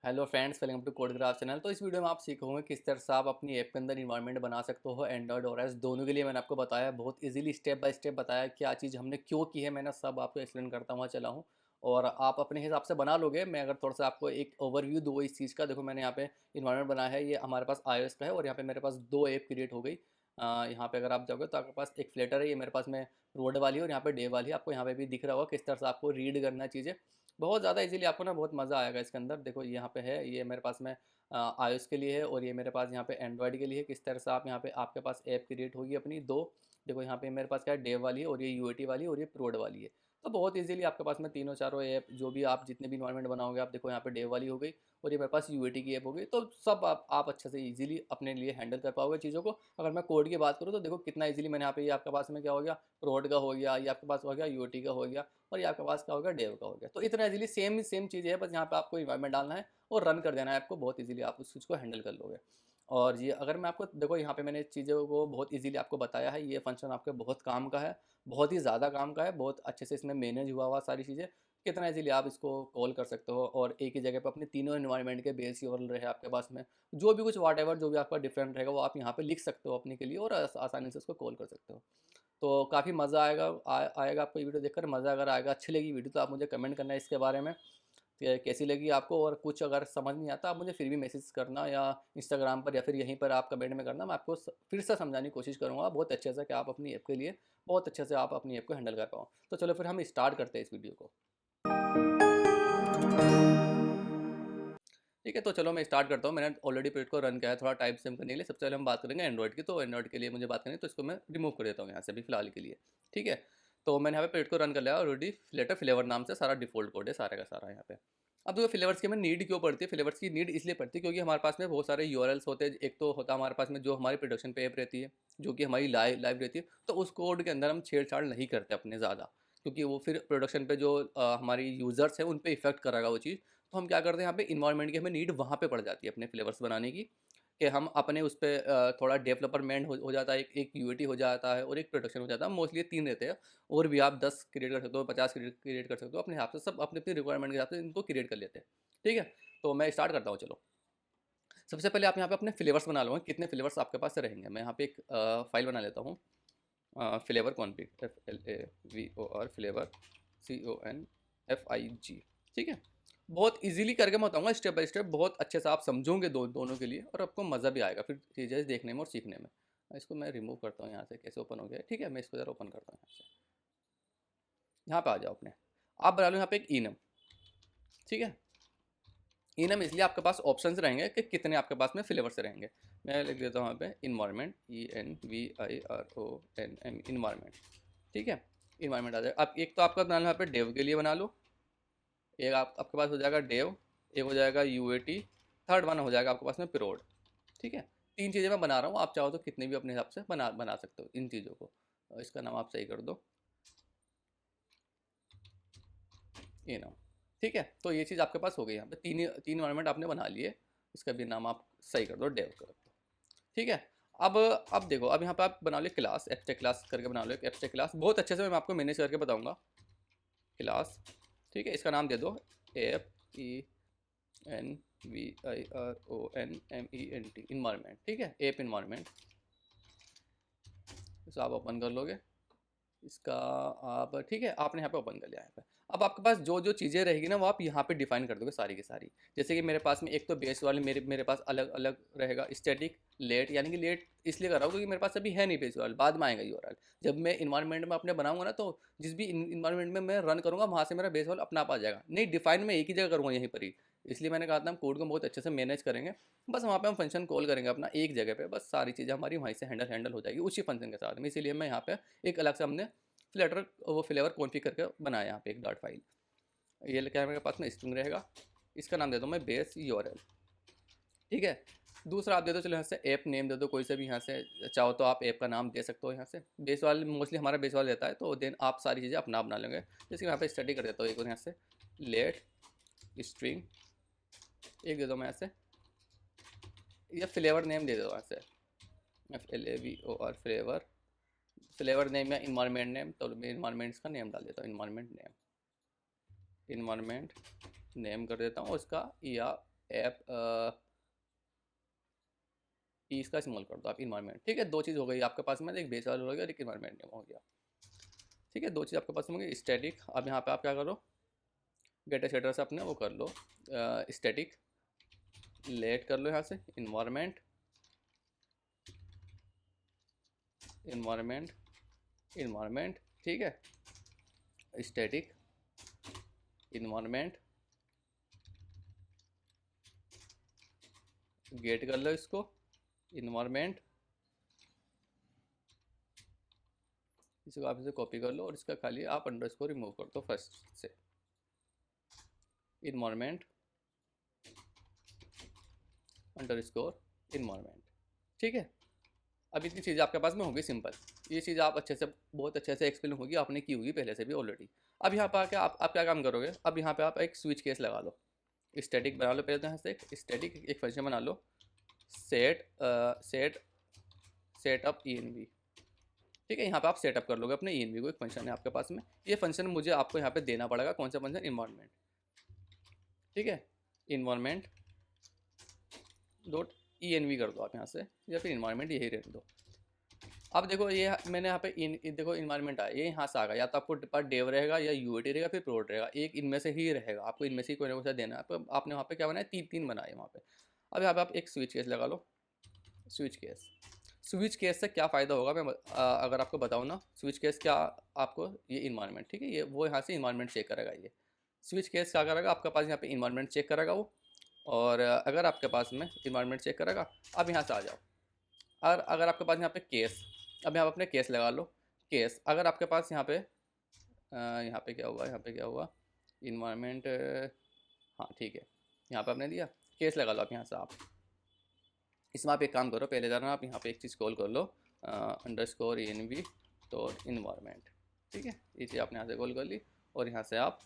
Hello friends, welcome to Codegraph channel. तो इस video में आप सीखोगे किस तरह से आप अपनी ऐप के अंदर इन्वायरमेंट बना सकते हो। एंड्रॉयड और एस दोनों के लिए मैंने आपको बताया, बहुत इजीली स्टेप बाय स्टेप बताया क्या चीज़ हमने क्यों की है। मैंने सब आपको एक्सप्लेन करता हुआ चला हूँ और आप अपने हिसाब से बना लोगे। मैं अगर थोड़ा सा आपको एक ओवरव्यू दूँ इस चीज़ का, देखो मैंने यहाँ पे इन्वायरमेंट बनाया है, ये हमारे पास iOS का है और यहाँ पे मेरे पास दो ऐप क्रिएट हो गई। यहाँ पे अगर आप जाओगे तो आपके पास एक फ्लेटर है, ये मेरे पास में रोड वाली है और यहाँ पे डे वाली है। आपको यहाँ पे भी दिख रहा होगा किस तरह से आपको रीड करना है चीज़ें। बहुत ज़्यादा इजीली, आपको ना बहुत मज़ा आएगा इसके अंदर। देखो यहाँ पे है, ये मेरे पास में iOS के लिए है और ये मेरे पास यहाँ पे एंड्रॉयड के लिए है। किस तरह से आप यहाँ पे आपके पास ऐप क्रिएट होगी अपनी दो। देखो यहाँ पे मेरे पास क्या है, डेव वाली है और ये यूएटी वाली है और ये प्रोड वाली है। तो बहुत इजीली आपके पास में तीनों चारों ऐप जो भी आप जितने भी इन्वायरमेंट बनाओगे, आप देखो यहाँ पे डेव वाली हो गई और ये मेरे पास यूएटी की ऐप हो गई। तो सब आप अच्छे से इजीली अपने लिए हैंडल कर पाओगे चीज़ों को। अगर मैं कोड की बात करूँ तो देखो कितना इजीली मैंने यहाँ पे, ये आपके पास में क्या हो गया, प्रोड का हो गया, ये आपके पास हो गया यूएटी का हो गया और ये आपके पास क्या हो गया, डेव का हो गया। तो इतना इजीली सेम चीज़ है, बस यहाँ पे आपको इन्वायरमेंट डालना है और रन कर देना है आपको। बहुत इजीली आप उस चीज़ को हैंडल कर लोगे। और ये अगर मैं आपको देखो यहाँ पे मैंने चीज़ों को बहुत इजीली आपको बताया है। ये फंक्शन आपके बहुत काम का है, बहुत ही ज़्यादा काम का है, बहुत अच्छे से इसमें मैनेज हुआ सारी चीज़ें। कितना इजीली आप इसको कॉल कर सकते हो और एक ही जगह पे अपने तीनों इन्वायरमेंट के बेस यूआरएल रहे आपके पास में। जो भी कुछ वाट एवर जो भी आपका डिफरेंट रहेगा वो आप यहाँ पे लिख सकते हो अपने के लिए और आसानी से इसको कॉल कर सकते हो। तो काफ़ी मज़ा आएगा आपको ये वीडियो देखकर। मज़ा अगर आएगा, अच्छी लगी वीडियो तो आप मुझे कमेंट करना है इसके बारे में कि कैसी लगी आपको। और कुछ अगर समझ नहीं आता आप मुझे फिर भी मैसेज करना, या इंस्टाग्राम पर या फिर यहीं पर आप कमेंट में करना। मैं आपको फिर से समझाने की कोशिश करूँगा बहुत अच्छे से कि आप अपनी ऐप के लिए बहुत अच्छे से आप अपनी ऐप को हैंडल कर पाओ। तो चलो फिर हम स्टार्ट करते हैं इस वीडियो को। ठीक है, तो चलो मैं स्टार्ट करता हूँ। मैंने ऑलरेडी प्रोजेक्ट को रन किया है। थोड़ा टाइम सेव करने के लिए सबसे पहले हम बात करेंगे एंड्रॉइड की। तो एंड्रॉइड के लिए मुझे बात करनी है, तो इसको मैं रिमूव कर देता हूँ यहाँ से अभी फिलहाल के लिए। ठीक है, तो मैंने यहाँ पे प्रोजेक्ट को रन कर लिया ऑलरेडी। फ्लेटर फ्लेवर नाम से सारा डिफॉल्ट कोड है सारे का सारा यहाँ पे। अब देखो फ्लेवर्स की हमें नीड क्यों पड़ती है। फ्लेवर्स की नीड इसलिए पड़ती है क्योंकि हमारे पास में बहुत सारे यूआरएल्स होते हैं। एक तो होता है हमारे पास में जो हमारी प्रोडक्शन पे ऐप रहती है, जो कि हमारी लाइव रहती है, तो उस कोड के अंदर हम छेड़छाड़ नहीं करते अपने ज़्यादा, क्योंकि वो फिर प्रोडक्शन पे जो हमारी यूज़र्स हैं उन पे इफेक्ट करेगा वो चीज़। तो हम क्या करते हैं, यहाँ पे इन्वायरमेंट की हमें नीड वहाँ पे पड़ जाती है अपने फ्लेवर्स बनाने की, कि हम अपने उस पर थोड़ा डेवलपरमेंट हो जाता है। एक यूएटी हो जाता है और एक प्रोडक्शन हो जाता है। मोस्टली ये तीन रहते हैं। और भी आप 10 क्रिएट कर सकते हो, 50 क्रिएट कर सकते हो अपने हिसाब से। सब अपनी अपनी रिक्वायरमेंट के हिसाब से इनको क्रिएट कर लेते हैं। ठीक है, तो मैं स्टार्ट करता हूँ। चलो सबसे पहले आप यहाँ पे अपने फ्लेवर्स बना लो। कितने फ्लेवर्स आपके पास रहेंगे, मैं यहाँ पे एक फाइल बना लेता हूँ। Flavour config, FLAVOR flavour CONFIG। ठीक है, बहुत इजीली करके मैं बताऊंगा स्टेप बाय स्टेप। बहुत अच्छे से आप समझोगे दोनों के लिए और आपको मज़ा भी आएगा फिर चीज़ें देखने में और सीखने में। इसको मैं रिमूव करता हूँ यहाँ से, कैसे ओपन हो गया। ठीक है, मैं इसको ज़रा ओपन करता हूँ यहाँ से। यहाँ पे आ जाओ अपने, आप बना लो यहाँ पे एक इनम। ठीक है, इनम इसलिए आपके पास ऑप्शंस रहेंगे कि कितने आपके पास में फ्लेवर्स रहेंगे। मैं लिख देता हूँ यहाँ पे इन्वायरमेंट, ENVIRONM इन्वायरमेंट। ठीक है, इन्वायरमेंट आ जाएगा। आप एक तो आपका बना लो यहाँ पे डेव के लिए बना लो, एक आपके पास हो जाएगा डेव, एक हो जाएगा यूएटी, थर्ड वन हो जाएगा आपके पास में प्रोड। ठीक है, तीन चीज़ें मैं बना रहा हूँ। आप चाहो तो कितने भी अपने हिसाब से बना सकते हो इन चीज़ों को। इसका नाम आप सही कर दो, ये नाम। ठीक है, तो ये चीज़ आपके पास हो गई। यहाँ पे तीन तीन इन्वायरमेंट आपने बना लिए। इसका भी नाम आप सही कर दो, डेव कर दो। ठीक है, अब देखो, अब यहाँ पे आप बना लो क्लास, एब्स्ट्रैक्ट क्लास करके बना लो एक एब्स्ट्रैक्ट क्लास। बहुत अच्छे से मैं आपको मैनेज करके बताऊंगा क्लास। ठीक है, इसका नाम दे दो ENVIRONMENT इन्वायरमेंट। ठीक है, एप इन्वायरमेंट। इसको आप ओपन कर लोगे इसका। आप ठीक है, आपने यहाँ पे ओपन कर लिया है। अब आपके पास जो जो चीज़ें रहेगी ना वो आप यहाँ पे डिफाइन कर दोगे सारी की सारी। जैसे कि मेरे पास में एक तो बेस वाले मेरे पास अलग अलग रहेगा। स्टैटिक लेट, यानी कि लेट इसलिए कर रहा हूँ क्योंकि मेरे पास अभी है नहीं बेस वाला, बाद में आएगा यूआरएल। जब मैं इन्वायरमेंट में अपने बनाऊंगा ना, तो जिस भी इन्वायरमेंट में मैं रन करूँगा वहाँ से मेरा बेस वाला अपना आप आ जाएगा। नहीं, डिफाइन में एक ही जगह करूँगा यहीं पर ही। इसलिए मैंने कहा था हम कोड को बहुत अच्छे से मैनेज करेंगे। बस वहाँ पे हम फंक्शन कॉल करेंगे अपना एक जगह पे, बस सारी चीज़ें हमारी वहीं से हैंडल हो जाएगी उसी फंक्शन के साथ में। इसीलिए मैं यहाँ पे एक अलग से हमने फ्लेटर वो फ्लेवर कॉन्फिग करके बनाया यहाँ पे एक डॉट फाइल। ये क्या है मेरे पास में स्ट्रिंग रहेगा। इसका नाम दे दो मैं बेस यूआरएल। ठीक है, दूसरा आप दे दो, चलो यहाँ से ऐप नेम दे दो कोई से भी। यहाँ से चाहो तो आप ऐप का नाम दे सकते हो। यहाँ से बेस वाले मोस्टली हमारा बेस वाला देता है, तो देन आप सारी चीज़ें अपना बना लेंगे। जैसे यहाँ पे स्टडी कर देता हूँ एक और, यहाँ से लेट स्ट्रिंग एक दे दो मैं यहाँ से, या फ्लेवर नेम दे दो यहाँ से FLAVOR फ्लेवर। फ्लेवर नेम या इन्वायरमेंट नेम, तो मैं इन्वायरमेंट्स का नेम डाल देता हूँ। इन्वायरमेंट नेम कर देता हूँ उसका, या ऐप इसका इस्तेमाल कर दो आप इन्वायरमेंट। ठीक है, दो चीज़ हो गई आपके पास में, एक बेस वाला हो गया और एक इन्वायरमेंट नेम हो गया। ठीक है, दो चीज़ आपके पास में हो गई। स्टैटिक, अब यहाँ पे आप क्या करो, गेट सेटर से अपने वो कर लो, स्टैटिक लेट कर लो यहाँ से इन्वायरमेंट, इन्वायरमेंट, इन्वायरमेंट। ठीक है, स्टैटिक इन्वायरमेंट गेट कर लो इसको इन्वायरमेंट, इसको आप इसे कॉपी कर लो और इसका खाली आप अंडरस्कोर रिमूव कर दो फर्स्ट से, इन्वायरमेंट अंडरस्कोर इन्वायरमेंट। ठीक है, अब इतनी चीज़ आपके पास में होगी सिंपल। ये चीज़ आप अच्छे से, बहुत अच्छे से एक्सप्लेन होगी, आपने की होगी पहले से भी ऑलरेडी। अब यहाँ पर आके आप क्या काम करोगे, अब यहाँ पे आप एक स्विच केस लगा लो, स्टैटिक बना लो पहले तो यहाँ से एक स्टैटिक एक फंक्शन बना लो, सेट सेटअप ENV। ठीक है, यहाँ पे आप सेटअप कर लोगे अपने ENV को, एक फंक्शन है आपके पास में। ये फंक्शन मुझे आपको यहाँ पे देना पड़ेगा, कौन सा फंक्शन, इन्वायरमेंट। ठीक है, इन्वायरमेंट डॉट ENV कर दो आप यहाँ से, या फिर इन्वायरमेंट यही रहने दो। अब देखो ये मैंने यहाँ पे देखो इन्वायरमेंट आया, ये यहाँ से आ गया, या तो आपको पास डेव रहेगा या UAT रहेगा फिर प्रोड रहेगा, एक इनमें से ही रहेगा, आपको इनमें से ही कोई ना कोई देना है। आपने वहाँ पे क्या बनाया, तीन बनाए वहाँ पे। अब यहाँ पे आप एक स्विच केस लगा लो, स्विच केस। स्विच केस से क्या फ़ायदा होगा, मैं अगर आपको बताऊँ ना, स्विच केस क्या, आपको ये इन्वायरमेंट, ठीक है, ये वो यहाँ से इन्वायरमेंट चेक करेगा। ये स्विच केस क्या करेगा, आपके पास यहाँ पे इन्वायरमेंट चेक करेगा वो, और अगर आपके पास में इन्वायरमेंट चेक करेगा, अब यहाँ से आ जाओ, और अगर आपके पास यहाँ पे केस, अब यहाँ पे अपने केस लगा लो, केस अगर आपके पास यहाँ पे यहाँ पे क्या हुआ, यहाँ पे क्या हुआ, इन्वायरमेंट, हाँ ठीक है, यहाँ पे आपने दिया, केस लगा लो आप यहाँ से। आप इसमें आप एक काम करो, पहले जाना आप यहाँ पे एक चीज़ कॉल कर लो, अंडरस्कोर ENV डॉट इन्वायरमेंट। ठीक है, ये चीज़ आपने यहाँ से कॉल कर ली, और यहाँ से आप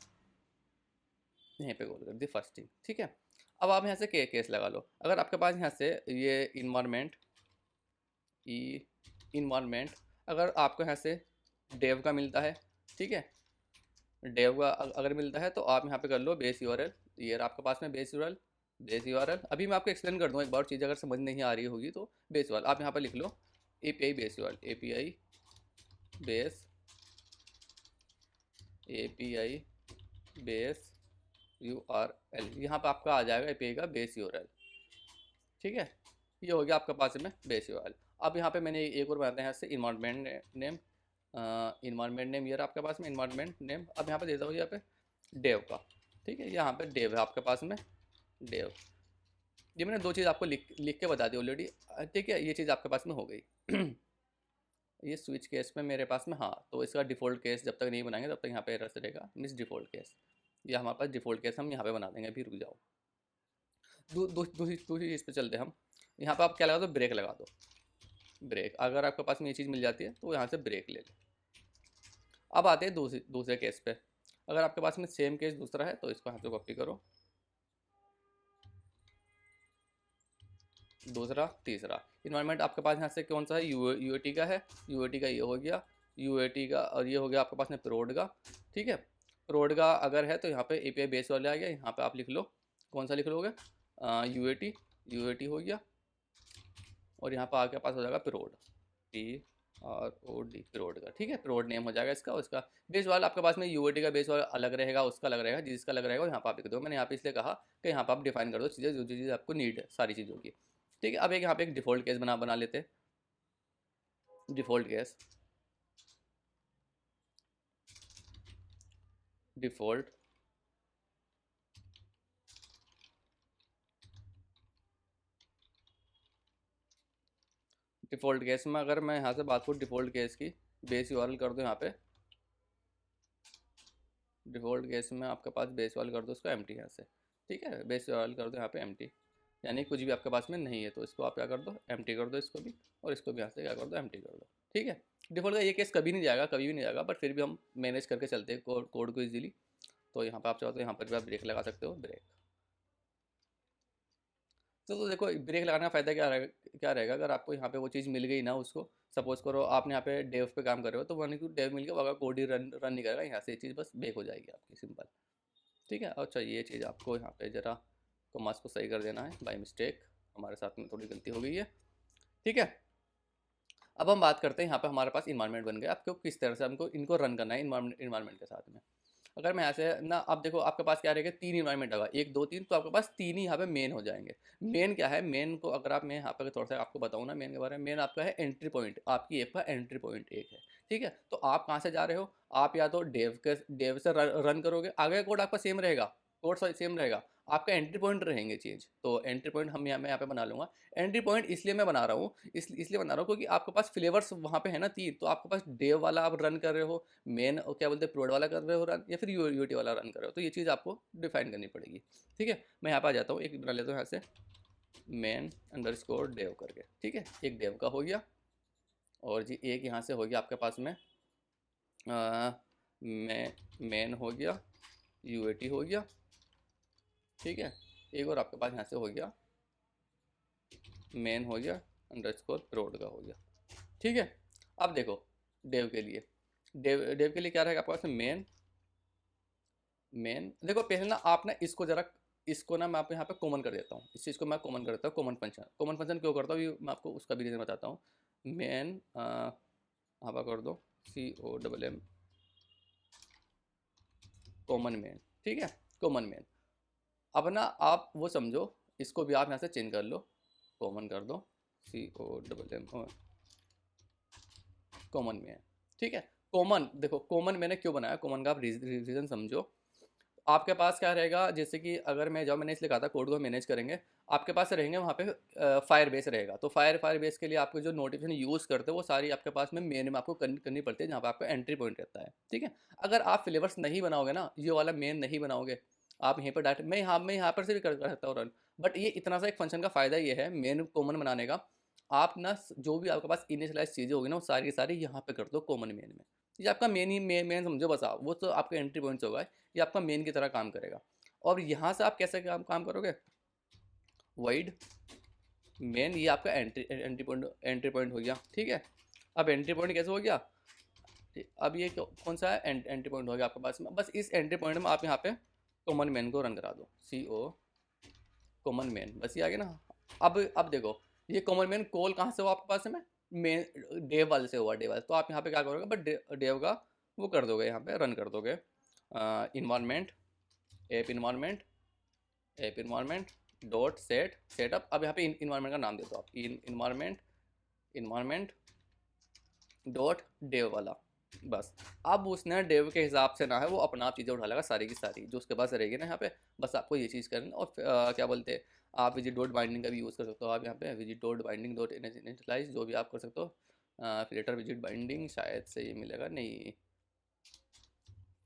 यहीं पे कॉल कर दी फर्स्ट थिंग। ठीक है, अब आप यहाँ से केस लगा लो। अगर आपके पास यहाँ से ये इन्वायरमेंट इन्वायरमेंट अगर आपको यहाँ से डेव का मिलता है, ठीक है, डेव का अगर मिलता है तो आप यहाँ पे कर लो बेस URL, ये रहा आपके पास में बेस URL। अभी मैं आपको एक्सप्लेन कर दूँ एक बार, चीज़ अगर समझ नहीं आ रही होगी तो बेस URL आप यहाँ पर लिख लो, API base URL, API base URL, यहाँ पर आपका आ जाएगा API का बेस URL। ठीक है, ये हो गया आपके पास में बेस URL। अब यहाँ पे मैंने एक और बनाते हैं यहाँ से इन्वायरमेंट नेम, इन्वायरमेंट नेम ये रहा आपके पास में इन्वायरमेंट नेम। अब यहाँ पे देता हूँ यहाँ पे डेव का, ठीक है, यहाँ पे डेव है आपके पास में, डेव। ये मैंने दो चीज़ आपको लिख के बता दी ऑलरेडी। ठीक है, ये चीज़ आपके पास में हो गई। ये स्विच केस में मेरे पास में, हाँ, तो इसका डिफ़ॉल्ट केस जब तक नहीं बनाएंगे तब तक यहाँ पे एरर रहेगा, मिस डिफ़ॉल्ट केस। ये हमारे पास डिफ़ॉल्ट केस हम यहाँ पे बना देंगे, अभी रुक जाओ। दूसरी चीज़ पे चलते हैं हम। यहाँ पे आप क्या लगा दो, ब्रेक लगा दो, ब्रेक। अगर आपके पास में ये चीज़ मिल जाती है तो यहाँ से ब्रेक ले ले। अब आते हैं दूसरे केस पे। अगर आपके पास में सेम केस दूसरा है तो इसको यहाँ से कॉपी करो, दूसरा तीसरा। इन्वायरमेंट आपके पास यहाँ से कौन सा है, UAT का है, UAT का ये हो गया, UAT का, और ये हो गया आपके पास में प्रोड का। ठीक है, प्रोड का अगर है तो यहाँ पे API बेस वाले आ गया, यहाँ पे आप लिख लो, कौन सा लिख लोगे, UAT हो गया, और यहाँ पर आपके पास हो जाएगा प्रोड, PROD, प्रोड का। ठीक है, प्रोड नेम हो जाएगा इसका, और इसका बेस वाला आपके पास में UAT का बेस वाला अलग रहेगा, उसका अलग रहेगा, जिसका अलग रहेगा यहाँ पर आप लिख दो। मैंने यहाँ पे इसलिए कहा कि यहाँ पर आप डिफाइन कर दो चीज़ें, जो चीज़ें आपको नीड है सारी चीज़ों की। ठीक है, अब एक यहाँ पे एक डिफ़ॉल्ट केस बना लेते, default case, default default case में अगर मैं यहाँ से बात करूँ डिफ़ॉल्ट केस की, बेस URL कर दो यहाँ पे, डिफ़ॉल्ट केस में आपके पास बेस URL कर दो उसको एम्प्टी यहाँ से। ठीक है, बेस URL कर दो यहाँ पे एम्प्टी, यानी कुछ भी आपके पास में नहीं है तो इसको आप क्या कर दो, एम्प्टी कर दो इसको भी, और इसको भी यहाँ से क्या कर दो, एम्प्टी कर दो। ठीक है, डिफ़ॉल्ट का ये केस कभी नहीं जाएगा, कभी भी नहीं जाएगा, बट फिर भी हम मैनेज करके चलते हैं कोड को ईजिली। तो यहाँ पर आप चाहो तो यहाँ पर भी आप ब्रेक लगा सकते हो, ब्रेक। तो देखो ब्रेक लगाने का फ़ायदा क्या रहेगा, अगर आपको यहाँ पे वो चीज़ मिल गई ना, उसको सपोज़ करो आपने यहाँ पे डेव पे काम कर रहे हो, तो वन को डेव मिल गया, वो अगर कोड ही रन नहीं करेगा, यहाँ से ये चीज़ बस ब्रेक हो जाएगी आपकी, सिंपल। ठीक है, अच्छा ये चीज़ आपको यहाँ पे ज़रा कॉमास को सही कर देना है बाय मिस्टेक, हमारे साथ में थोड़ी गलती हो गई है। ठीक है, अब हम बात करते हैं यहाँ पे हमारे पास इन्वायरमेंट बन गया। आपको किस तरह से हमको इनको रन करना है इन्वायरमेंट के साथ में। अगर मैं ऐसे ना, अब देखो आपके पास क्या रहेगा, 3 इन्वायरमेंट होगा, 1 2 3, तो आपके पास 3 ही यहाँ पे मेन हो जाएंगे। मेन क्या है, मेन को अगर आप, मैं यहाँ पे थोड़ा सा आपको बताऊँ ना मेन के बारे में, मेन आपका है एंट्री पॉइंट, आपकी ऐप का एंट्री पॉइंट एक है। ठीक है, तो आप कहाँ से जा रहे हो, आप या तो डेव से रन करोगे, आगे कोड आपका सेम रहेगा, कोड सेम रहेगा, आपका एंट्री पॉइंट रहेंगे चेंज। तो एंट्री पॉइंट मैं यहाँ पे बना लूँगा। एंट्री पॉइंट इसलिए मैं बना रहा हूँ, इसलिए बना रहा हूँ क्योंकि आपके पास फ्लेवर्स वहाँ पे है ना 3, तो आपके पास डेव वाला आप रन कर रहे हो, मेन क्या बोलते हैं प्रोड वाला कर रहे हो रन, या फिर यूटी वाला रन कर रहे हो, तो ये चीज़ आपको डिफाइन करनी पड़ेगी। ठीक है, मैं यहाँ पे आ जाता हूँ, एक बना लेता हूँ यहाँ से main_dev करके। ठीक है, एक डेव का हो गया, और जी एक यहाँ से हो गया आपके पास में मेन हो गया, यूएटी हो गया। ठीक है, एक और आपके पास यहाँ से हो गया मेन हो गया _prod का हो गया। ठीक है, अब देखो डेव के लिए, डेव के लिए क्या रहेगा आपके पास में मेन देखो पहले ना आप ना इसको जरा, इसको ना मैं आपको यहाँ पे कॉमन कर देता हूँ, इस चीज़ को मैं कॉमन कर देता हूँ। कॉमन फंक्शन क्यों करता हूँ, ये मैं आपको उसका भी रीज़न बताता हूँ। मेन यहाँ पर कर दो COMM कॉमन मेन। ठीक है, कॉमन मेन। अब ना आप वो समझो, इसको भी आप यहाँ से चेंज कर लो, कॉमन कर दो COMM कॉमन में है। ठीक है, कॉमन देखो, कॉमन मैंने क्यों बनाया, कॉमन का आप रीज़न समझो। आपके पास क्या रहेगा, जैसे कि अगर मैं जब मैंने इसलिए कहा था कोड को मैनेज करेंगे, आपके पास रहेंगे वहाँ पे फायर बेस रहेगा, तो फायर बेस के लिए आपको जो नोटिफिकेशन यूज़ करते हो वो सारी आपके पास में मेन में आपको करनी पड़ती है, जहाँ पे आपका एंट्री पॉइंट रहता है। ठीक है, अगर आप फ्लेवर्स नहीं बनाओगे ना, ये वाला मेन नहीं बनाओगे, आप यहीं पर डायरेक्ट, मैं यहाँ पर से भी कर सकता हूँ रन, बट ये इतना सा एक फंक्शन का फ़ायदा ये है मेन कॉमन बनाने का, आप ना जो भी आपके पास इनिशियलाइज चीज़ें होगी ना वो सारी की सारी यहाँ पे कर दो कॉमन मेन में। ये आपका मेन ही मेन समझो बस, आप वो तो आपका एंट्री पॉइंट्स होगा, ये आपका मेन की तरह काम करेगा। और यहाँ से आप कैसे काम करोगे, वाइड मेन, ये आपका एंट्री पॉइंट हो गया। ठीक है, अब एंट्री पॉइंट कैसे हो गया, अब ये कौन सा है, एंट्री पॉइंट हो गया आपके पास में। बस इस एंट्री पॉइंट में आप यहाँ पे कॉमन मेन को रन करा दो, CO कॉमन मेन, बस ये आ गया ना। अब देखो ये कॉमन मेन कॉल कहाँ से हुआ आपके पास में, मेन डेव वाले से हुआ, डेव वाले, तो आप यहाँ पे क्या करोगे, बट डेव का वो कर दोगे, यहाँ पे रन कर दोगे environment app environment dot setup. अब यहाँ पे इन्वायरमेंट का नाम दे दो आप, इन्वायरमेंट डॉट डेव वाला, बस। अब उसने डेव के हिसाब से ना है वो अपना आप चीज़ें उठा लेगा सारी की सारी जो उसके पास रहेगी ना यहाँ पे, बस आपको ये चीज़ करना। और क्या बोलते हैं, आप विजिट डॉट बाइंडिंग का भी यूज़ कर सकते हो, आप यहाँ पे विजिट डॉट बाइंडिंग डॉट इनिशियलाइज जो भी आप कर सकते हो, फ्लेटर विजिट बाइंडिंग शायद से ये मिलेगा, नहीं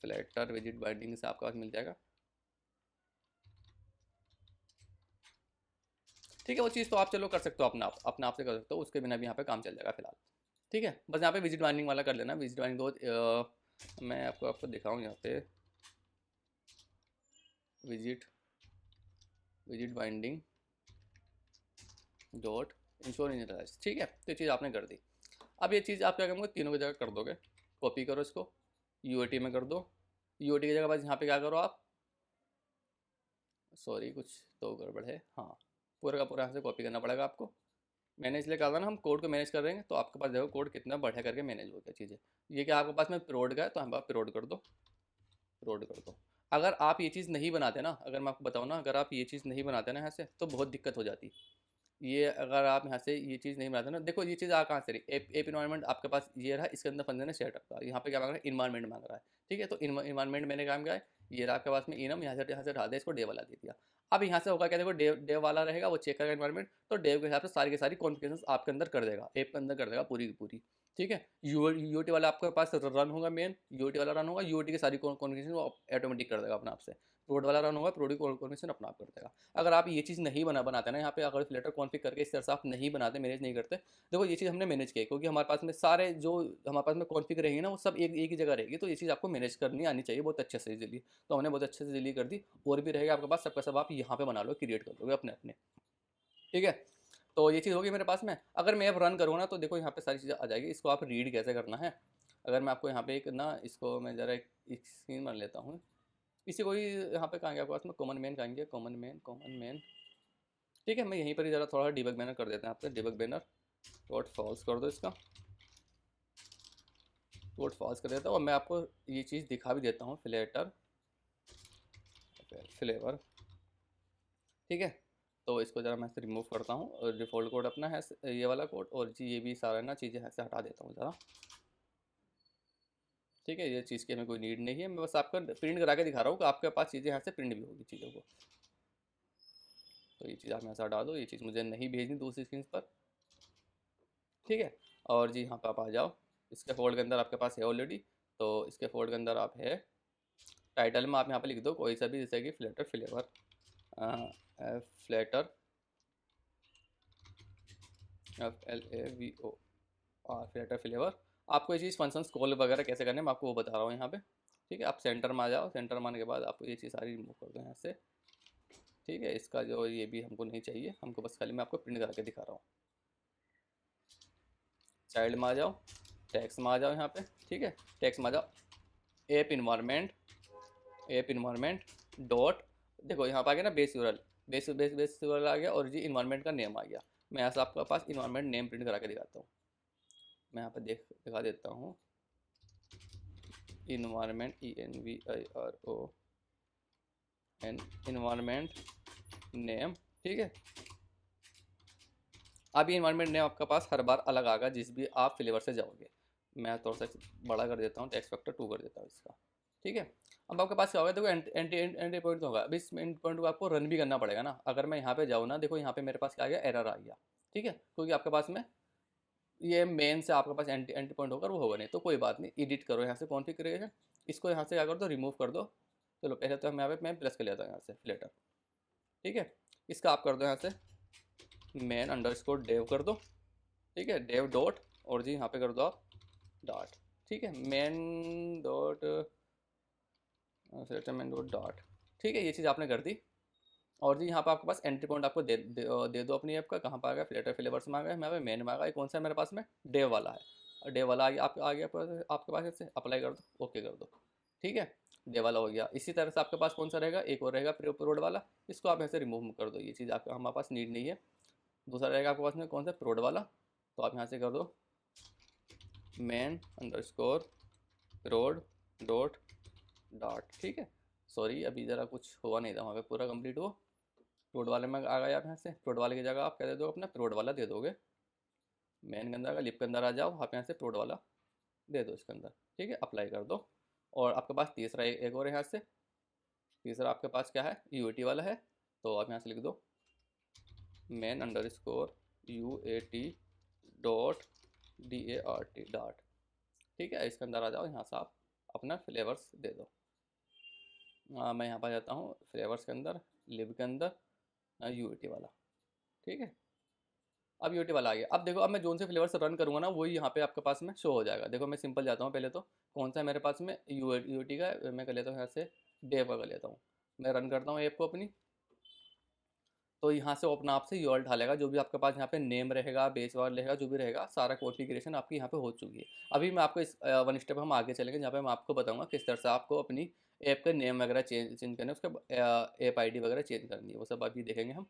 फ्लेटर विजिट बाइंडिंग से आपके पास मिल जाएगा। ठीक है, वो चीज़ तो आप चलो कर सकते हो अपना आप से कर सकते हो, उसके बिना भी यहाँ पे काम चल जाएगा फिलहाल। ठीक है, बस यहाँ पे विजिट बाइंडिंग वाला कर लेना, विजिट बाइंडिंग दो, मैं आपको दिखाऊँ यहाँ पे विजिट बाइंडिंग डॉट इंश्योर इनिशियलाइज। ठीक है, तो ये चीज़ आपने कर दी। अब ये चीज़ आप क्या करोगे, तीनों की जगह कर दोगे, कॉपी करो इसको, यूओटी में कर दो, यूओटी की जगह बस यहाँ पे क्या करो आप, सॉरी कुछ तो गड़बड़ है, हाँ पूरा का पूरा यहाँ से कॉपी करना पड़ेगा आपको। मैंने इसलिए कहा था ना हम कोड को मैनेज कर रहे हैं, तो आपके पास देखो कोड कितना बढ़िया करके मैनेज हो गया चीज़ें। ये क्या आपके पास में प्रोड का है, तो हम आप प्रोड कर दो, प्रोड कर दो। अगर आप ये चीज़ नहीं बनाते ना, अगर मैं आपको बताऊँ ना, अगर आप ये चीज़ नहीं बनाते ना यहाँ से, तो बहुत दिक्कत हो जाती। ये अगर आप यहाँ से ये चीज़ नहीं बनाते ना, देखो ये चीज़ आ कहाँ से रही, ऐप इन्वायरमेंट आपके पास ये रहा, इसके अंदर फंक्शन है सेटअप का, यहाँ पे क्या मांग रहा है, इन्वायरमेंट मांग रहा है। ठीक है, तो इन्वायरमेंट मैंने काम किया है, ये रहा आपके पास में इनम, यहाँ से हटा दिया, इसको डे वाला दे दिया। अब यहाँ से होगा क्या, देखो डेव वाला रहेगा, वो चेक करेगा इन्वायरमेंट, तो डेव के हिसाब से सारी की सारी कॉन्फ़िगरेशंस आपके अंदर कर देगा, ऐप के अंदर कर देगा पूरी की पूरी। ठीक है, यूटी वाला आपके पास रन होगा, मेन यूटी वाला रन होगा, यूटी की सारी कॉन्फ़िगरेशन वो ऑटोमेटिक कर देगा अपने आप से। प्रोड वाला रन होगा, प्रोड की कॉन्फ़िगरेशन अपना आप कर देगा। अगर आप ये चीज़ नहीं बनाते ना यहाँ पे, अगर फ्लटर कॉन्फ़िग करके इस तरह से आप नहीं बनाते, मैनेज नहीं करते, देखो ये चीज़ हमने मैनेज किया क्योंकि हमारे पास में सारे जो हमारे पास में कॉन्फ़िग रहेगी ना, वो सब एक ही जगह रहेगी, तो ये चीज़ आपको मैनेज करनी आनी चाहिए बहुत अच्छे से इजीली। तो हमने बहुत अच्छे से इजीली कर दी, और भी रहेगा आपके पास, सबका सब आप यहाँ पे बना लो, क्रिएट कर लोगे अपने अपने। ठीक है, तो ये चीज़ होगी मेरे पास में। अगर मैं अब रन करूँ ना, तो देखो यहाँ पे सारी चीज़ें आ जाएगी। इसको आप रीड कैसे करना है, अगर मैं आपको यहाँ पे एक ना, इसको मैं ज़रा एक स्क्रीन बना लेता हूँ, इसी को ही यहाँ पे कहाँ गया आपके पास में कॉमन मेन कहेंगे, कॉमन मेन। ठीक है, मैं यहीं पर ही ज़रा थोड़ा डिबग बैनर कर देते हैं आपसे, डिबग बैनर डॉट फॉल्स कर दो, इसका डॉट फॉल्स कर देता हूँ। और मैं आपको ये चीज़ दिखा भी देता हूँ, फ्लेटर फ्लेवर। ठीक है, तो इसको ज़रा मैं रिमूव करता हूँ और डिफ़ॉल्ट कोड अपना है ये वाला कोड, और जी ये भी सारा ना चीज़ें ऐसे हटा देता हूँ ज़रा। ठीक है, ये चीज़ की हमें कोई नीड नहीं है, मैं बस आपको प्रिंट करा के दिखा रहा हूँ कि आपके पास चीज़ें यहाँ से प्रिंट भी होगी चीज़ों को। तो ये चीज़ आप यहाँ से हटा दो, ये चीज़ मुझे नहीं भेजनी दूसरी स्क्रीन पर। ठीक है, और जी यहाँ पर आप आ जाओ, इसके फोल्ड के अंदर आपके पास है ऑलरेडी, तो इसके फोल्ड के अंदर आप है, टाइटल में आप यहाँ पर लिख दो कोई सा भी, जैसे कि फ्लेटर फ्लेवर, फ्लेटर FLAVOR फ्लेटर फ्लेवर। आपको ये चीज़ फंक्शंस कॉल वगैरह कैसे करने हैं मैं आपको वो बता रहा हूँ यहाँ पे। ठीक है, आप सेंटर में आ जाओ, सेंटर में आने के बाद आपको ये चीज़ सारी रिमूव कर दो यहाँ से। ठीक है, इसका जो ये भी हमको नहीं चाहिए, हमको बस खाली मैं आपको प्रिंट करके दिखा रहा हूँ। चाइल्ड में आ जाओ, टैक्स में आ जाओ यहाँ पे। ठीक है, टैक्स में आ जाओ, ऐप इन्वायरमेंट डॉट, देखो यहाँ पर आ गया ना बेस यूआरएल, बेस यूआरएल आ गया, और जी इन्वायरमेंट का नेम आ गया। मैं यहाँ से आपके पास इन्वायरमेंट नेम प्रिंट करा के दिखाता हूँ। मैं यहाँ पर दिखा देता हूँ, इन्वायरमेंट ENVIRON इन्वायरमेंट नेम। ठीक है, अब ये इन्वायरमेंट नेम आपके पास हर बार अलग आएगा जिस भी आप फ्लेवर से जाओगे। मैं थोड़ा सा बड़ा कर देता हूँ, टेक्स्ट फैक्टर 2 कर देता हूँ इसका। ठीक है, अब आपके पास क्या होगा, देखो एंट्री पॉइंट तो होगा, अभी इस एंट्री पॉइंट को आपको रन भी करना पड़ेगा ना। अगर मैं यहाँ पे जाऊँ ना, देखो यहाँ पे मेरे पास क्या आ गया, एरर आ गया। ठीक है, क्योंकि आपके पास में ये मेन से आपके पास एंट्री पॉइंट होकर वो होगा नहीं, तो कोई बात नहीं, एडिट करो यहाँ से कॉन्फ़िगरेशन, इसको यहाँ से क्या कर दो, रिमूव कर दो। चलो पहले तो हम यहाँ पे मैं प्लस कर लेता हूँ यहाँ से फ्लेटर। ठीक है, इसका आप कर दो यहाँ से मेन अंडरस्कोर डेव कर दो। ठीक है, डेव डॉट, और जी यहाँ पे कर दो आप डॉट। ठीक है, main dot main dot dot. ठीक है, ये चीज़ आपने कर दी। और जी यहाँ पर आपके पास एंट्री पॉइंट आपको दे दो अपनी ऐप का, कहाँ पर आ गया, फ्लेटर फ्लेवर्स में आ गया, यहाँ पे मेन में आ गया, कौन सा है मेरे पास में, डेव वाला है, और डेव वाला आ गया आपके पास ऐसे अप्लाई कर दो, ओके कर दो। ठीक है, डेव वाला हो गया। इसी तरह से आपके पास कौन सा रहेगा, एक और रहेगा प्रोड वाला, इसको आप ऐसे रिमूव कर दो, ये चीज़ आपका हमारे पास नीड नहीं है। दूसरा रहेगा आपके पास में कौन सा, प्रोड वाला, तो आप यहाँ से कर दो मेन अंडरस्कोर प्रोड डॉट डॉट। ठीक है, सॉरी अभी ज़रा कुछ हुआ नहीं था वहाँ पे, पूरा कंप्लीट हो। प्रोड वाले में आ गए आप यहाँ से, प्रोड वाले की जगह आप क्या दे दो, अपना प्रोड वाला दे दोगे। मेन के अंदर का लिप के अंदर आ जाओ, आप यहाँ से प्रोड वाला दे दो इसके अंदर। ठीक है, अप्लाई कर दो। और आपके पास तीसरा एक और है यहाँ से, तीसरा आपके पास क्या है, UAT वाला है, तो आप यहाँ से लिख दो main underscore UAT dot DART dot. ठीक है, इसके अंदर आ जाओ, यहाँ से आप अपना फ्लेवर्स दे दो। मैं यहाँ पर जाता हूँ फ्लेवर्स के अंदर, लिव के अंदर UAT वाला। ठीक है, अब UAT वाला आ गया। अब देखो, अब मैं जोन से फ्लेवर से रन करूँगा ना, वही यहाँ पे आपके पास में शो हो जाएगा। देखो मैं सिंपल जाता हूँ, पहले तो कौन सा है मेरे पास में, UAT का मैं कर लेता हूँ यहाँ से, डेव का कर लेता हूँ। मैं रन करता हूँ ऐप को अपनी, तो यहाँ से वो अपना आपसे यूआरएल ढालेगा, जो भी आपके पास यहाँ पे नेम रहेगा, बेस वार रहेगा, जो भी रहेगा, सारा कॉन्फ़िगरेशन आपकी यहाँ पे हो चुकी है। अभी मैं आपको इस वन स्टेप हम आगे चलेंगे, जहाँ पे मैं आपको बताऊंगा किस तरह से आपको अपनी ऐप के नेम वगैरह चेंज करने, उसका ऐप ID वगैरह चेंज करनी है, वो सब अभी देखेंगे हम।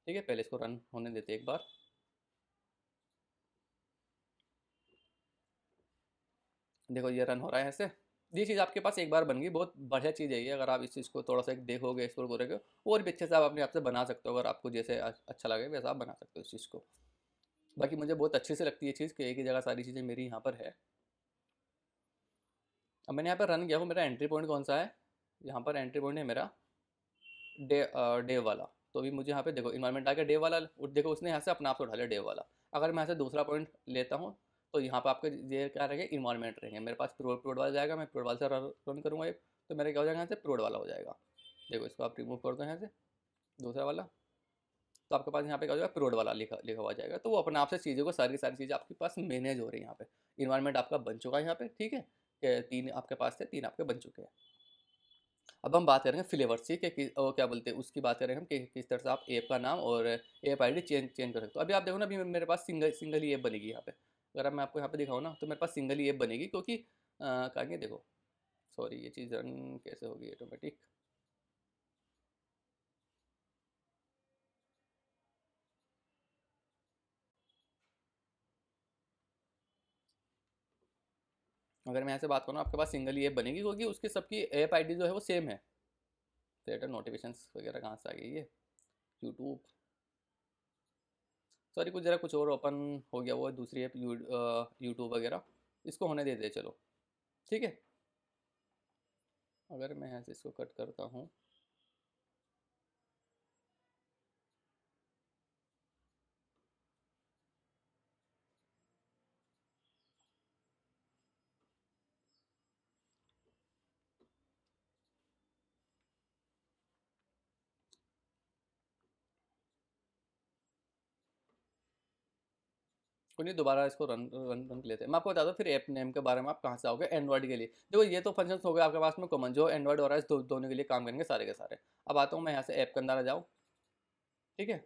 ठीक है, पहले इसको रन होने देते एक बार। देखो ये रन हो रहा है ऐसे, ये चीज़ आपके पास एक बार बन गई, बहुत बढ़िया चीज़ है ये। अगर आप इस चीज़ को थोड़ा सा एक देखोगे, एक्सप्लोर करोगे, और भी अच्छे से आप अपने आप से बना सकते हो, अगर आपको जैसे अच्छा लगे वैसा आप बना सकते हो इस चीज़ को। बाकी मुझे बहुत अच्छे से लगती है चीज़ कि एक ही जगह सारी चीज़ें मेरी यहाँ पर है। अब मैंने यहाँ पर रन किया हूँ, मेरा एंट्री पॉइंट कौन सा है, यहाँ पर एंट्री पॉइंट है मेरा डे वाला। तो अभी मुझे यहाँ पे देखो इन्वायरमेंट आ गया डे वाला, देखो उसने यहाँ से अपना आप से उठा लिया डे वाला। अगर मैं यहाँ से दूसरा पॉइंट लेता हूँ, तो यहाँ पे आपके ये क्या रहेगा, इन्वायरमेंट रहेंगे। मेरे पास प्रोड वाला जाएगा, मैं प्रोड वाला से रन करूँगा एक, तो मेरा क्या हो जाएगा, यहाँ से प्रोड वाला हो जाएगा। देखो इसको आप रिमूव कर दो यहाँ से, दूसरा वाला, तो आपके पास यहाँ पे क्या हो जाएगा, प्रोड वाला लिखा लिखा हुआ जाएगा। तो वो अपने आप से चीज़ों को सारी की सारी चीज़ें आपके पास मैनेज हो रही है यहाँ पे। इन्वायरमेंट आपका बन चुका है यहाँ पे। ठीक है, कि 3 आपके पास थे, 3 आपके बन चुके हैं। अब हम बात करेंगे फ्लेवर्स की, क्या बोलते हैं उसकी बात करेंगे हम, कि किस तरह से आप ऐप का नाम और ऐप ID चेंज कर सकते हो। अभी आप देखो ना, अभी मेरे पास सिंगल ही ऐप बनेगी यहाँ पे। अगर मैं आपको यहाँ पे दिखाऊँ ना, तो मेरे पास सिंगल ही ऐप बनेगी, क्योंकि कहेंगे देखो सॉरी, ये चीज़ रन कैसे होगी ऑटोमेटिक? अगर मैं यहाँ से बात करूँ, आपके पास सिंगल ही ऐप बनेगी क्योंकि उसकी सबकी ऐप आईडी जो है वो सेम है। थिएटर नोटिफिकेशंस वगैरह कहाँ से आ गई ये? यूट्यूब, सॉरी कुछ ज़रा कुछ और ओपन हो गया, वो दूसरी ऐप यूट्यूब वगैरह, इसको होने दे चलो। ठीक है, अगर मैं यहाँ से इसको कट करता हूँ, कोई नहीं, दोबारा इसको रन रन रन कर लेते हैं। मैं आपको बताता हूँ फिर ऐप नेम के बारे में, आप कहाँ से आओगे एंड्रॉइड के लिए। देखो ये तो फंक्शंस हो गए आपके पास में कॉमन, जो एंड्रॉइड और आईओएस दोनों के लिए काम करेंगे सारे के सारे। अब आता हूँ मैं यहाँ से ऐप के अंदर आ जाऊँ। ठीक है,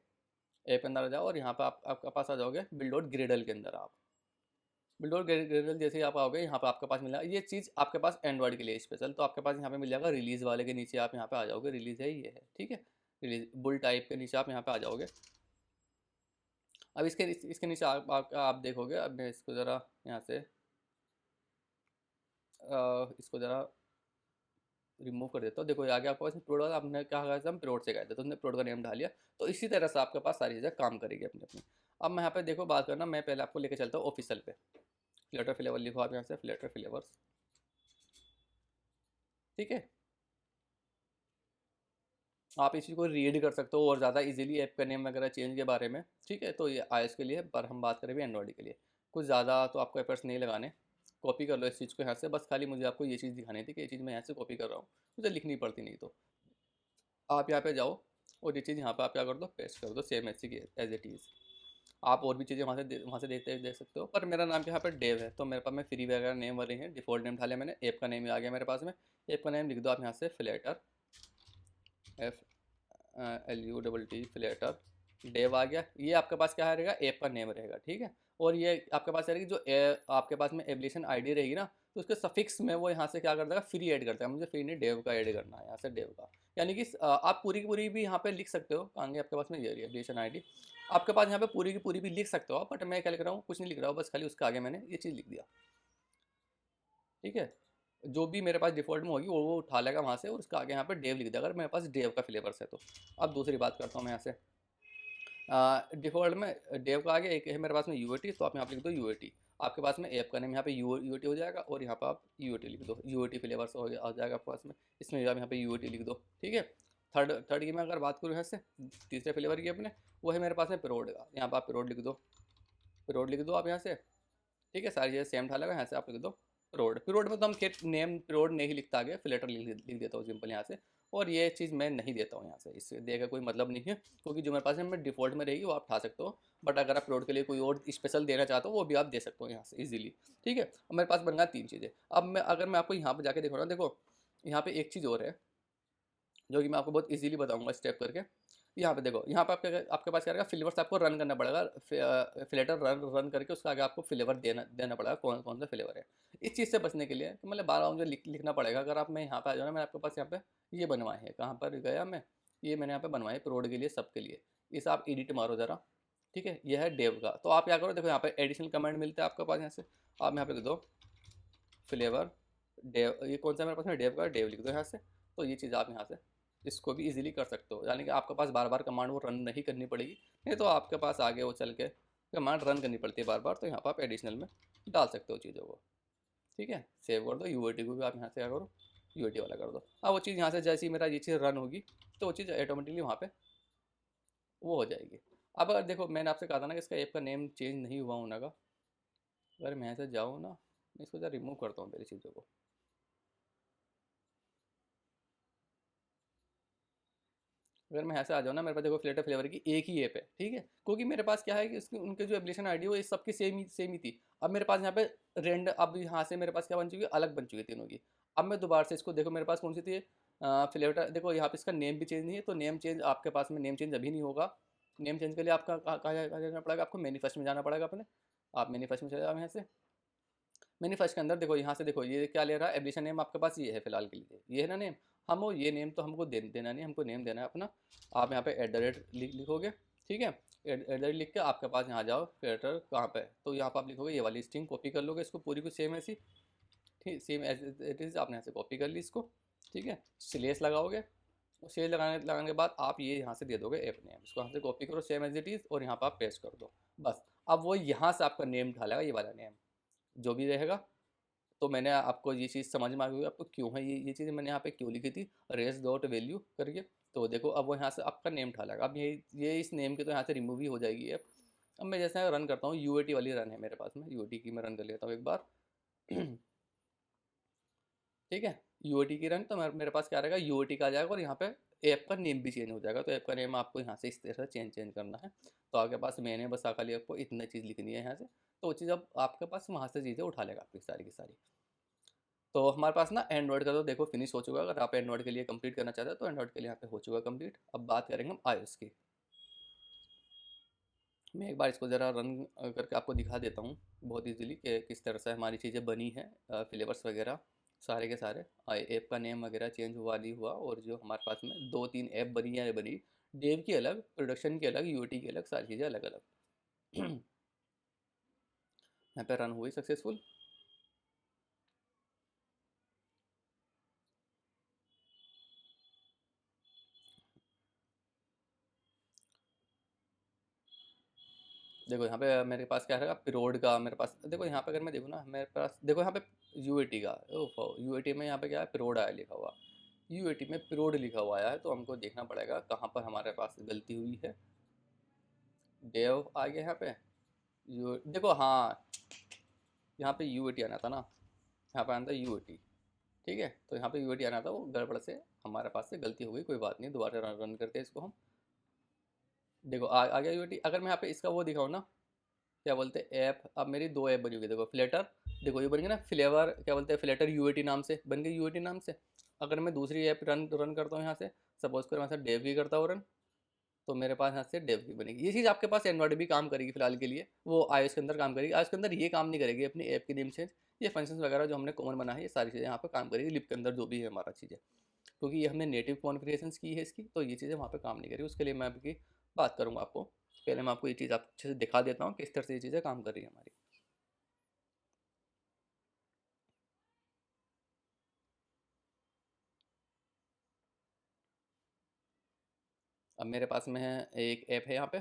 ऐप के अंदर आ जाओ और यहाँ पर आपके पास आ जाओगे बिल्ड डॉट ग्रेडल के अंदर। आप बिल्ड डॉट ग्रेडल जैसे ही आप आओगे, यहाँ पर आपके पास मिला ये चीज़ आपके पास एंड्रॉइड के लिए स्पेशल, तो आपके पास यहाँ पे मिल जाएगा रिलीज़ वाले के नीचे, आप यहाँ पे आ जाओगे, रिलीज़ है ये है। ठीक है, रिलीज बुल टाइप के नीचे आप यहाँ पे आ जाओगे। अब इसके नीचे आप देखोगे। अब मैं इसको ज़रा यहाँ से इसको ज़रा रिमूव कर देता हूँ। देखो ये आगे आपके पास प्रोड वाला, आपने क्या कहा था, हम प्रोड से गए थे तो हमने प्रोड का नेम डाल लिया। तो इसी तरह से आपके पास सारी चीज़ें काम करेगी अपनी अपनी। अब मैं यहाँ पे देखो बात करना, मैं पहले आपको लेके चलता हूँ ऑफिशियल पे। फ्लेटर फ्लेवर लिखो आप यहाँ से, फ्लेटर फ्लेवर्स। ठीक है, आप इस चीज़ को रीड कर सकते हो और ज़्यादा इजीली ऐप का नेम वगैरह चेंज के बारे में। ठीक है, तो ये iOS के लिए, पर हम बात करें भी एंड्रॉइड के लिए। कुछ ज़्यादा तो आपको एफर्ट्स नहीं लगाने। कॉपी कर लो इस चीज़ को यहाँ से, बस खाली मुझे आपको ये चीज़ दिखानी थी कि ये चीज़ मैं यहाँ से कॉपी कर रहा हूँ, मुझे लिखनी पड़ती नहीं। तो आप यहाँ पे जाओ और ये चीज़ यहाँ पे आप क्या कर दो, पेस्ट कर दो सेम ऐसी की एज इट इज़। आप और भी चीज़ें वहाँ से देख सकते हो, पर मेरा नाम यहाँ पे डेव है, तो मेरे पास में फ्री वगैरह नेम वाले हैं, डिफ़ॉल्ट नेम डाले मैंने, ऐप का नेम ही आ गया मेरे पास में। ऐप का नेम लिख दो आप यहाँ से फ्लैटर, FLUTT फ्लैटर। डेव आ गया, ये आपके पास क्या रहेगा, ऐप का नेम रहेगा। ठीक है, और ये आपके पास रहेगी जो आपके पास में एप्लीकेशन आईडी रहेगी ना, तो उसके सफिक्स में वो यहाँ से क्या कर देगा, फ्री ऐड करता है। मुझे फ्री नहीं, डेव का ऐड करना है यहाँ से, डेव का। यानी कि आप पूरी की पूरी भी यहाँ पे लिख सकते हो, आगे आपके पास में ये एप्लीकेशन आईडी आपके पास यहाँ पे पूरी की पूरी भी लिख सकते हो, बट मैं क्या लिख रहा हूँ, कुछ नहीं लिख रहा हूँ, बस खाली उसके आगे मैंने ये चीज़ लिख दिया। ठीक है, जो भी मेरे पास डिफ़ॉल्ट में होगी वो उठा लेगा वहाँ से, और उसका आगे यहाँ पे डेव लिख देगा अगर मेरे पास डेव का फ्लेवर्स है तो। अब दूसरी बात करता हूँ मैं यहाँ से, डिफ़ॉल्ट में डेव का आगे एक है मेरे पास में यूएटी, तो आप यहाँ पे लिख दो यूएटी। आपके पास में ऐप का नेम यहाँ पे यूएटी हो जाएगा, और यहाँ पे आप यूएटी लिख दो, यूएटी फ्लेवर्स हो आ जाएगा आपके पास में। इसमें आप यहाँ पे यूएटी लिख दो। ठीक है, थर्ड की मैं अगर बात करूँ यहाँ से, तीसरे फ्लेवर की अपने, वो है मेरे पास में पिरोड का। यहाँ पर आप पिरोड लिख दो, पिरोड लिख दो आप यहाँ से। ठीक है, सारी चीज़ें सेम डालेगा, यहाँ से आप लिख दो रोड। रोड में तो हम खेत नेम रोड नहीं लिखता, आगे फ्लेटर लिख देता हूँ सिंपल यहाँ से। और ये चीज़ मैं नहीं देता हूँ यहाँ से, इससे देगा कोई मतलब नहीं है, क्योंकि जो मेरे पास है मैं डिफ़ॉल्ट में रहेगी वो आप उठा सकते हो। बट अगर आप रोड के लिए कोई और स्पेशल देना चाहते हो वो भी आप दे सकते हो यहाँ से इजीली। ठीक है, अब मेरे पास बन गया तीन चीज़ें। अब मैं अगर मैं आपको यहाँ पर जाके दिखाऊँ ना, देखो यहाँ पे एक चीज़ और है जो कि मैं आपको बहुत इजीली बताऊंगा स्टेप करके। यहाँ पे देखो, यहाँ पे आपके पास क्या रहेगा, फ्लेवर्स आपको रन करना पड़ेगा। फ्लेटर रन करके उसका आगे आपको फ्लेवर देना पड़ेगा, कौन कौन सा फ्लेवर है। इस चीज़ से बचने के लिए तो मतलब बार बार मुझे लिखना पड़ेगा। अगर आप मैं यहाँ पे आ जाऊँ ना, मैंने आपके पास यहाँ पे ये बनवाए हैं, कहाँ पर गया मैं, ये मैंने यहाँ पे बनवाए प्रोड के लिए, सबके लिए। इस आप एडिट मारो ज़रा। ठीक है, ये है डेव का। तो आप क्या करो, देखो यहाँ पे एडिशनल कमेंट मिलता है आपके पास, यहाँ से आप यहाँ पे लिख दो फ्लेवर डेव। ये कौन सा मेरे पास में डेव का, डेव लिख दो यहाँ से। तो ये चीज़ आप यहाँ से इसको भी इजीली कर सकते हो, यानी कि आपके पास बार बार कमांड वो रन नहीं करनी पड़ेगी। नहीं तो आपके पास आगे वो चल के कमांड रन करनी पड़ती है बार बार, तो यहाँ पर आप एडिशनल में डाल सकते हो चीज़ों को। ठीक है, सेव कर दो, यूएटी को भी आप यहाँ से क्या करो, यूएटी वाला कर दो। अब वो चीज़ यहाँ से जैसे ही मेरा ये चीज़ रन होगी तो वो चीज़ ऑटोमेटिकली वहाँ पे वो हो जाएगी। अब अगर देखो, मैंने आपसे कहा था ना कि इसका ऐप का नेम चेंज नहीं हुआ होने का। अगर मैं यहाँ से जाऊँ ना, मैं इसको जरा रिमूव करता हूँ पहले चीज़ों को। अगर मैं यहाँ से आ जाऊँ ना, मेरे पास देखो फ्लेटर फ्लेवर की एक ही ऐप है। ठीक है, क्योंकि मेरे पास क्या है कि उसकी उनके जो एप्लीकेशन आईडी है वो इस सबकी सेम ही थी। अब मेरे पास यहाँ पे अब यहाँ से मेरे पास क्या बन चुकी है, अलग बन चुकी है तीनों की। अब मैं दोबारा से इसको देखो, मेरे पास कौन सी थी, फ्लेवर। देखो यहाँ पे इसका नेम भी चेंज नहीं है, तो नेम चेंज आपके पास में नेम चेंज अभी नहीं होगा। नेम चेंज के लिए आपका कहाँ जाना पड़ेगा, आपको मैनिफेस्ट में जाना पड़ेगा अपने। आप मैनिफेस्ट में चले जाओ यहाँ से। मैनिफेस्ट के अंदर देखो, यहाँ से देखो ये क्या ले रहा है, एप्लीकेशन नेम आपके पास ये है फिलहाल के लिए, ये है ना नेम। हम वो ये नेम तो हमको देना नहीं, हमको नेम देना है अपना। आप यहाँ पे @ लिखोगे, ठीक है। @ लिख के आपके पास यहाँ जाओ, क्रिएटर कहाँ पे है, तो यहाँ पर आप लिखोगे ये वाली स्ट्रिंग, कॉपी कर लोगे इसको पूरी को सेम ऐसी, ठीक, सेम एज इट इज़। आपने यहाँ से कॉपी कर ली इसको, ठीक है। स्लेस लगाओगे, स्लेस लगाने के बाद आप ये यहाँ से दे दोगे ऐप नेम, इसको यहाँ से कॉपी करो सेम एज इट इज़, और यहाँ पर आप पेस्ट कर दो बस। अब वो यहाँ से आपका नेम ढालेगा, ये वाला नेम जो भी रहेगा। तो मैंने आपको ये चीज़ समझ में आ गई आपको क्यों है ये चीज़ मैंने यहाँ पे क्यों लिखी थी, रेस डॉट वैल्यू करके। तो देखो अब वो यहाँ से आपका नेम ढालेगा, अब ये इस नेम की तो यहाँ से रिमूव ही हो जाएगी अब मैं जैसे रन करता हूँ, यूएटी वाली रन है मेरे पास में, यूएटी की मैं रन कर लेता हूँ एक बार। ठीक है, यूओटी की रन, तो मेरे पास क्या रहेगा, यूओटी का आ जाएगा, और यहाँ पे ऐप का नेम भी चेंज हो जाएगा। तो ऐप का नेम आपको यहाँ से इस तरह से चेंज करना है। तो आपके पास मैंने बस खाली आपको इतना चीज़ लिखनी है यहाँ से, तो वो चीज़ अब आपके पास वहाँ से चीज़ें उठा लेगा आपकी सारी की सारी। तो हमारे पास ना एंड्रॉइड का तो देखो फिनिश हो चुका है। अगर आप एंड्रॉइड के लिए कंप्लीट करना चाहते हो तो एंड्रॉइड के लिए यहाँ पे हो चुका कंप्लीट। अब बात करेंगे हम iOS की। मैं एक बार इसको ज़रा रन करके आपको दिखा देता हूँ बहुत इजीली कि किस तरह से हमारी चीज़ें बनी है, फ्लेवर्स वगैरह सारे के सारे, ऐप का नेम वगैरह चेंज हुआ नहीं हुआ, और जो हमारे पास में 2-3 ऐप बनी है बनी, डेव की अलग, प्रोडक्शन की अलग, यूटी की अलग, सारी चीज़ें अलग अलग। यहाँ पे रन हुई सक्सेसफुल। देखो यहाँ पे मेरे पास क्या रहेगा, पिरोड का मेरे पास, देखो यहाँ पे अगर मैं देखूँ ना, मेरे पास देखो यहाँ पे यूएटी का, यूएटी में यहाँ पे क्या है, पिरोड आया लिखा हुआ, यूएटी में पिरोड लिखा हुआ आया है। तो हमको देखना पड़ेगा कहाँ पर हमारे पास गलती हुई है। डेव आ गया यहाँ पे, यू देखो, हाँ यहाँ पे यूएटी आना था ना, यहाँ पे आना था यूएटी, ठीक है। तो यहाँ पे यूएटी आना था, वो गड़बड़ से हमारे पास से गलती हो गई, कोई बात नहीं, दोबारा रन करते हैं इसको हम। देखो आ गया यूएटी। अगर मैं यहाँ पे इसका वो दिखाऊँ ना, क्या बोलते हैं ऐप, अब मेरी 2 ऐप बनी हुई है, देखो फ्लेटर, देखो ये बन गया ना फ्लेवर, क्या बोलते हैं फ्लेटर यूएटी नाम से बन गई, यूएटी नाम से। अगर मैं दूसरी ऐप रन करता हूँ यहाँ से, सपोज कर मैं डेव की करता हूँ रन, तो मेरे पास यहाँ से डेव की बनेगी। ये चीज़ आपके पास एंड्रॉइड भी काम करेगी फिलहाल के लिए, वो iOS के अंदर काम करेगी। iOS के अंदर ये काम नहीं करेगी अपनी ऐप की नेम चेंज, ये फंक्शंस वगैरह जो हमने कॉमन बना है, ये सारी चीज़ें यहाँ पे काम करेगी लिप के अंदर जो भी है हमारा चीज़ें, क्योंकि ये हमने नेटिव कॉन्फ़िगरेशंस की है इसकी, तो ये चीज़ें वहाँ पे काम नहीं करेगी। उसके लिए मैं आपकी बात करूँगा आपको, पहले मैं आपको ये चीज़ अच्छे से दिखा देता हूँ किस तरह से ये चीज़ें काम कर रही है हमारी। अब मेरे पास में है एक ऐप है यहाँ पे,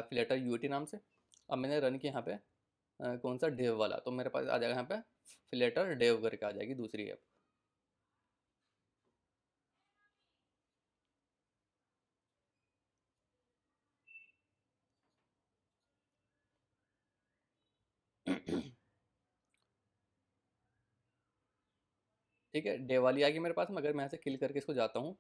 फ्लेटर यूटी नाम से। अब मैंने रन किया यहाँ पे कौन सा, डेव वाला, तो मेरे पास आ जाएगा यहाँ पे फ्लेटर डेव करके आ जाएगी दूसरी ऐप। ठीक है, डेव वाली आ गई मेरे पास में। अगर मैं यहाँ से किल करके इसको जाता हूँ,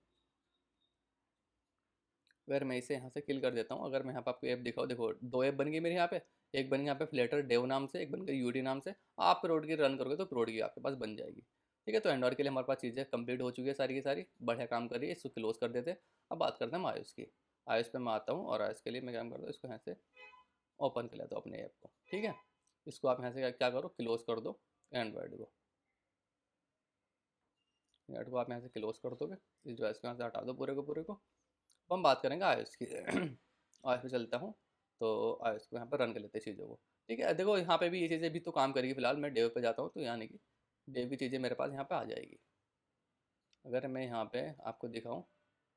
अगर मैं इसे यहाँ से किल कर देता हूँ, अगर मैं यहाँ पे आपको ऐप दिखाऊँ, देखो 2 ऐप बन गई मेरे यहाँ पे, एक बन गई यहाँ पे फ्लेटर डेव नाम से, एक बन गई यूटी नाम से। आप प्रोड की रन करोगे तो प्रोड की आपके पास बन जाएगी। ठीक है, तो एंड्रॉइड के लिए हमारे पास चीज़ें कंप्लीट हो चुकी है सारी की सारी, बढ़िया काम कर रही है, इसको क्लोज कर देते हैं। अब बात करते हैं हम iOS की। iOS पे मैं आता हूँ, और iOS के लिए मैं क्या करता हूँ, इसको यहाँ से ओपन कर लेता हूँ अपने ऐप को, ठीक है। इसको आप यहाँ से क्या करो, क्लोज कर दो एंड्रॉयड को, एंड्रॉयड को आप यहाँ से क्लोज कर दोगे, इस डिवाइस को यहाँ से हटा दो पूरे को पूरे को। अब हम बात करेंगे iOS की। iOS पे चलता हूँ, तो iOS को यहाँ पर रन कर लेते हैं चीज़ों को। ठीक है, देखो यहाँ पे भी ये चीज़ें भी तो काम करेगी। फिलहाल मैं डेव पे जाता हूँ, तो यानी कि डेव की चीज़ें मेरे पास यहाँ पे आ जाएगी। अगर मैं यहाँ पे आपको दिखाऊँ,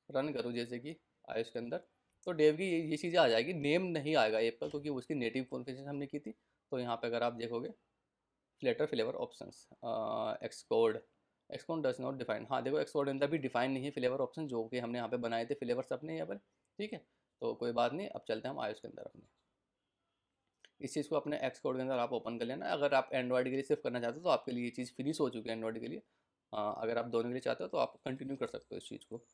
रन करूँ जैसे कि iOS के अंदर, तो डेव की ये चीज़ें आ जाएगी, नेम नहीं आएगा ऐप का, क्योंकि उसकी नेटिव कॉन्फ़िगरेशन हमने की थी। तो यहाँ पे अगर आप देखोगे, flutter flavour options, Xcode, Xcode does not define, हाँ देखो एक्सकोड अंदर भी डिफाइन नहीं है फ्लेवर ऑप्शन, जो कि हमने यहाँ पे बनाए थे फ्लेवर्स अपने यहाँ पर। ठीक है, तो कोई बात नहीं, अब चलते हैं हम iOS के अंदर अपने। इस चीज़ को अपने एक्सकोड के अंदर आप ओपन कर लेना। अगर आप एंड्रॉइड के लिए सिर्फ करना चाहते हो तो आपके लिए ये चीज़ फिनिश हो चुकी है एंड्रॉइड के लिए। अगर आप दोनों के लिए चाहते हो तो आप कंटिन्यू कर सकते हो इस चीज़ को।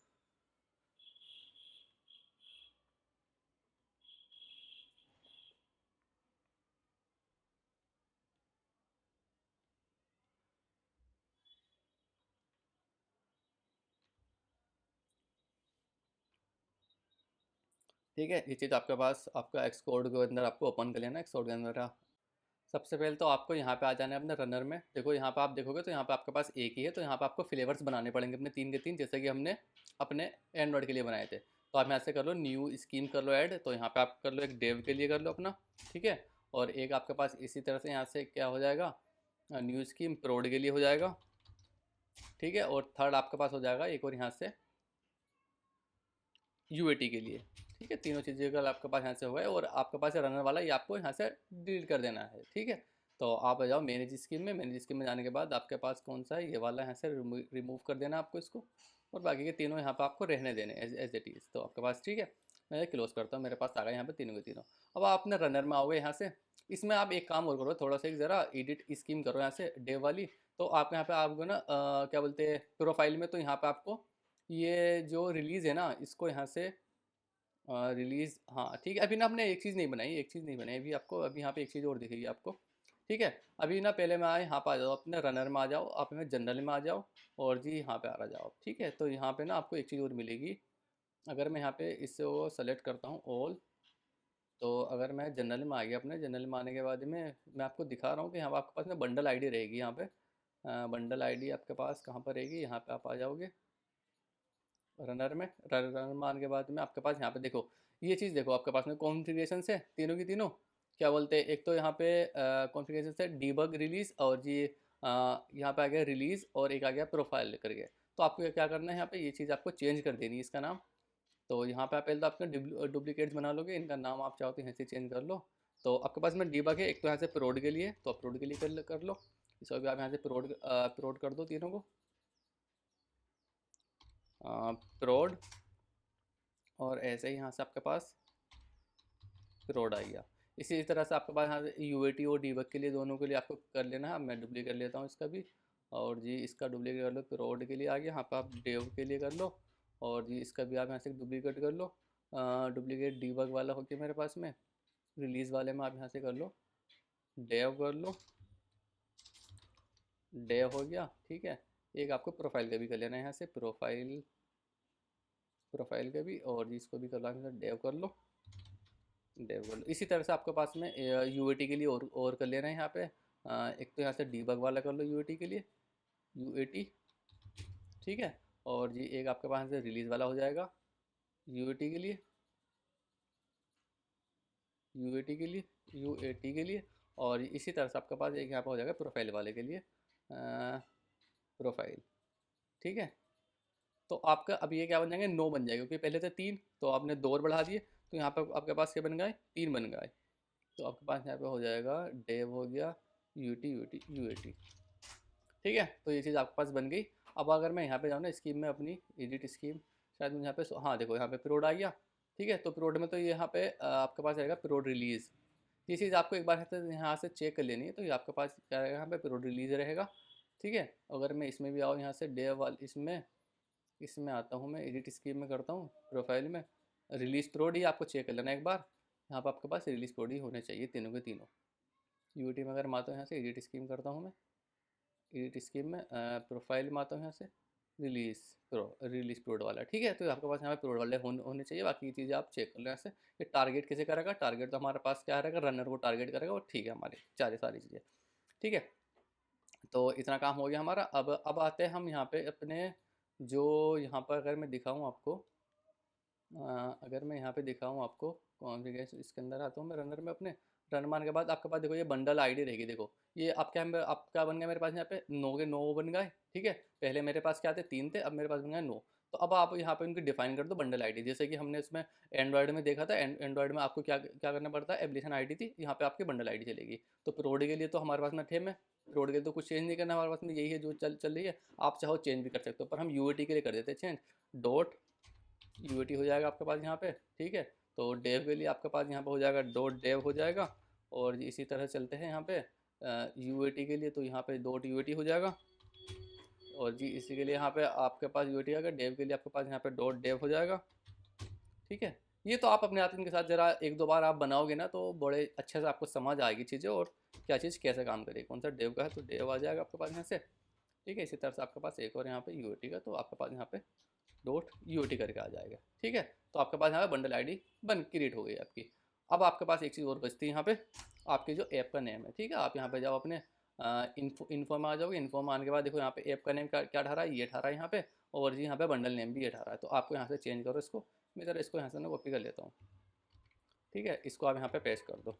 ठीक है, ये चीज़ आपके पास आपका एक्सकोड के अंदर आपको ओपन कर लेना, एक्सकोड के अंदर सबसे पहले तो आपको यहाँ पे आ जाना है अपने रनर में। देखो यहाँ पे आप देखोगे तो यहाँ पे आपके पास एक ही है, तो यहाँ पे आपको फ्लेवर्स बनाने पड़ेंगे अपने 3 के 3, जैसे कि हमने अपने एंड्रॉयड के लिए बनाए थे। तो आप यहाँ से कर लो न्यू स्कीम कर लो ऐड, तो यहाँ पे आप कर लो एक डेव के लिए कर लो अपना, ठीक है। और एक आपके पास इसी तरह से यहाँ से क्या हो जाएगा, न्यू स्कीम प्रोड के लिए हो जाएगा, ठीक है। और थर्ड आपके पास हो जाएगा एक और यहाँ से यूएटी के लिए, ठीक है। तीनों चीज़ें का आपके पास यहाँ से हुआ है, और आपके पास रनर वाला ये आपको यहाँ से डिलीट कर देना है, ठीक है। तो आप आ जाओ मैनेज स्कीम में। मैनेज स्कीम में जाने के बाद आपके पास कौन सा है, ये वाला यहाँ से रिमूव कर देना आपको इसको, और बाकी के तीनों यहाँ पर आपको रहने देने एज इट इज़। तो आपके पास ठीक है, मैं क्लोज करता हूँ, मेरे पास आ गए यहाँ पे तीनों के तीनों। अब आप अपने रनर में आओगे यहाँ से, इसमें आप एक काम और करो, थोड़ा सा एक ज़रा एडिट स्कीम करो यहाँ से डेव वाली। तो आप यहाँ पे आपको ना क्या बोलते हैं प्रोफाइल में, तो यहाँ पे आपको ये जो रिलीज़ है ना इसको यहाँ से रिलीज़, हाँ ठीक है। अभी ना हमने एक चीज़ नहीं बनाई, एक चीज़ नहीं बनाई अभी आपको, अभी यहाँ पे एक चीज़ और दिखेगी आपको, ठीक है। अभी ना पहले मैं आए यहाँ पे आ जाओ, अपने रनर में आ जाओ, आप में जनरल में आ जाओ, और जी यहाँ पे आ जाओ, ठीक है। तो यहाँ पे ना आपको एक चीज़ और मिलेगी। अगर मैं यहाँ पे इससे वो सेलेक्ट करता हूँ ऑल, तो अगर मैं जनरल में आ गया, अपने जनरल में आने के बाद में मैं आपको दिखा रहा हूँ कि यहाँ आपके पास में बंडल आईडी रहेगी। यहाँ पे बंडल आईडी आपके पास कहाँ पर रहेगी, यहाँ पे आप आ जाओगे रनर में। रनर में आने के बाद में आपके पास यहाँ पे देखो, ये चीज़ देखो आपके पास में कॉन्फ़िगरेशन है तीनों की तीनों, क्या बोलते हैं, एक तो यहाँ पे कॉन्फ़िगरेशन है डीबग रिलीज़, और जी यहाँ पे आ गया रिलीज़, और एक आ गया प्रोफाइल करके। तो आपको क्या करना है, यहाँ पे ये चीज़ आपको चेंज कर देनी है इसका नाम। तो यहाँ पे आप पहले तो आपने डुप्लीकेट्स बना लोगे, इनका नाम आप चाहो तो यहाँ से चेंज कर लो। तो आपके पास में डीबग है, एक तो यहाँ से प्रोड के लिए, तो आप प्रोड के लिए कर लो। इसको भी आप यहाँ से प्रोड कर दो तीनों को, प्रोड, और ऐसे ही यहाँ से आपके पास प्रोड आ गया। इसी तरह से आपके पास यहाँ से यूएटी और डीबग के लिए दोनों के लिए आपको कर लेना है। मैं डुप्लीकेट कर लेता हूँ इसका भी, और जी इसका डुप्लीकेट कर लो, प्रोड के लिए आ गया। यहाँ पर आप डेव के लिए कर लो, और जी इसका भी आप यहाँ से डुप्लीकेट कर लो। डुप्लीकेट डीबग वाला हो गया मेरे पास में, रिलीज़ वाले में आप यहाँ से कर लो डेव कर लो, डेव हो गया, ठीक है। एक आपको प्रोफाइल का भी कर लेना है यहाँ से, प्रोफाइल का भी, और जी इसको भी कर लो डेव कर लो, डेव कर लो। इसी तरह से आपके पास में यूएटी के लिए और कर लेना है यहाँ पे। एक तो यहाँ से डीबग वाला कर लो यूएटी के लिए, यूएटी, ठीक है। और जी एक आपके पास से रिलीज़ वाला हो जाएगा यूएटी के लिए, यूएटी के लिए, यूएटी के लिए। और इसी तरह से आपके पास एक यहाँ पर हो जाएगा प्रोफाइल वाले के लिए, प्रोफाइल, ठीक है। तो आपका अब ये क्या बन जाएंगे, 9 बन जाएगा, क्योंकि पहले थे 3, तो आपने 2 और बढ़ा दिए, तो यहाँ पर आपके पास क्या बन गए, 3 बन गए। तो आपके पास यहाँ पे हो जाएगा डेव हो गया, यूटी यूटी यूएटी, ठीक है। तो ये चीज़ आपके पास बन गई। अब अगर मैं यहाँ पे जाऊँ ना स्कीम में अपनी, एडिट स्कीम, शायद मुझे यहाँ पे, हाँ देखो यहाँ पे प्रोड आ गया, ठीक है। तो प्रोड में तो यहाँ पे आपके पास रहेगा प्रोड रिलीज़। ये चीज़ आपको एक बार यहाँ से चेक कर लेनी है। तो ये आपके पास क्या रहेगा, यहाँ पे प्रोड रिलीज़ रहेगा, ठीक है। अगर मैं इसमें भी आऊँ यहाँ से डेव वाल, इसमें आता हूँ, मैं एडिट स्कीम में करता हूँ प्रोफाइल में, रिलीज़ प्रोड ही आपको चेक कर लेना एक बार। यहाँ पर आपके पास रिलीज़ प्रोड ही होने चाहिए तीनों के तीनों। यूटी में अगर मैं आता हूँ यहाँ से एडिट स्कीम करता हूँ मैं, एडिट स्कीम में प्रोफाइल में आता हूँ यहाँ से, रिलीज़ प्रोड वाला, ठीक है। तो आपके पास यहाँ पे प्रोड वाले होने चाहिए। बाकी चीज़ें आप चेक कर लो यहाँ से। ये टारगेट कैसे करेगा, टारगेट तो हमारे पास क्या रहेगा, रनर को टारगेट करेगा, और ठीक है हमारी सारी चीज़ें, ठीक है। तो इतना काम हो गया हमारा। अब आते हैं हम यहाँ पे अपने, जो यहाँ पर अगर मैं दिखाऊँ आपको, अगर मैं यहाँ पे दिखाऊँ आपको कॉन्फ़िगरेशन, इसके अंदर आता हूँ मैं रनर में अपने, रन मारने के बाद आपके पास देखो ये बंडल आईडी रहेगी। देखो ये आपका बन गया मेरे पास यहाँ पे 9 के 9 बन गए, ठीक है। पहले मेरे पास क्या थे, 3 थे, अब मेरे पास बन गए 9। तो अब आप यहाँ पे उनकी डिफाइन कर दो बंडल आईडी, जैसे कि हमने इसमें एंड्रॉयड में देखा था। एंड्रॉयड में आपको क्या क्या करना पड़ता है, एप्लीकेशन आईडी थी, यहाँ पे आपकी बंडल आईडी चलेगी। तो प्रोड के लिए तो हमारे पास में थे, में प्रोड के लिए तो कुछ चेंज नहीं करना, हमारे पास में यही है जो चल रही है। आप चाहो चेंज भी कर सकते हो, पर हम यूएटी के लिए कर देते हैं चेंज, डॉट यूएटी हो जाएगा आपके पास यहाँ पे, ठीक है। तो डेव के लिए आपके पास यहाँ पे हो जाएगा डॉट डेव हो जाएगा। और इसी तरह चलते हैं यहाँ पे यूएटी के लिए, तो यहाँ पे डॉट यूएटी हो जाएगा। और जी इसी के लिए यहाँ पे आपके पास यूएटी आएगा, डेव के लिए आपके पास यहाँ पे डॉट डेव हो जाएगा, ठीक है। ये तो आप अपने आप इनके साथ ज़रा एक दो बार आप बनाओगे ना, तो बड़े अच्छे से आपको समझ आएगी चीज़ें, और क्या चीज़ कैसे काम करेगी। कौन सा डेव का है तो डेव आ जाएगा आपके पास यहाँ से, ठीक है। इसी तरह से आपके पास एक और यहाँ पे यूएटी का, तो आपके पास यहाँ पे डॉट यूटी करके आ जाएगा, ठीक है। तो आपके पास यहाँ पे बंडल आईडी बन क्रिएट हो गई आपकी। अब आपके पास एक चीज़ और बचती है यहाँ पे, आपके जो ऐप का नेम है, ठीक है। आप यहाँ पे जाओ अपने इन्फो में आ जाओगे। इन्फो में आने के बाद देखो यहाँ पे ऐप का नेम क्या क्या ठहरा है, ये ठहरा है यहाँ पे, और जी यहाँ पे बंडल नेम भी ये ठहरा है। तो आपको यहाँ से चेंज करो इसको। मैं ज़रा इसको यहाँ से ना कॉपी कर लेता हूँ, ठीक है। इसको आप यहाँ पे पेस्ट कर दो।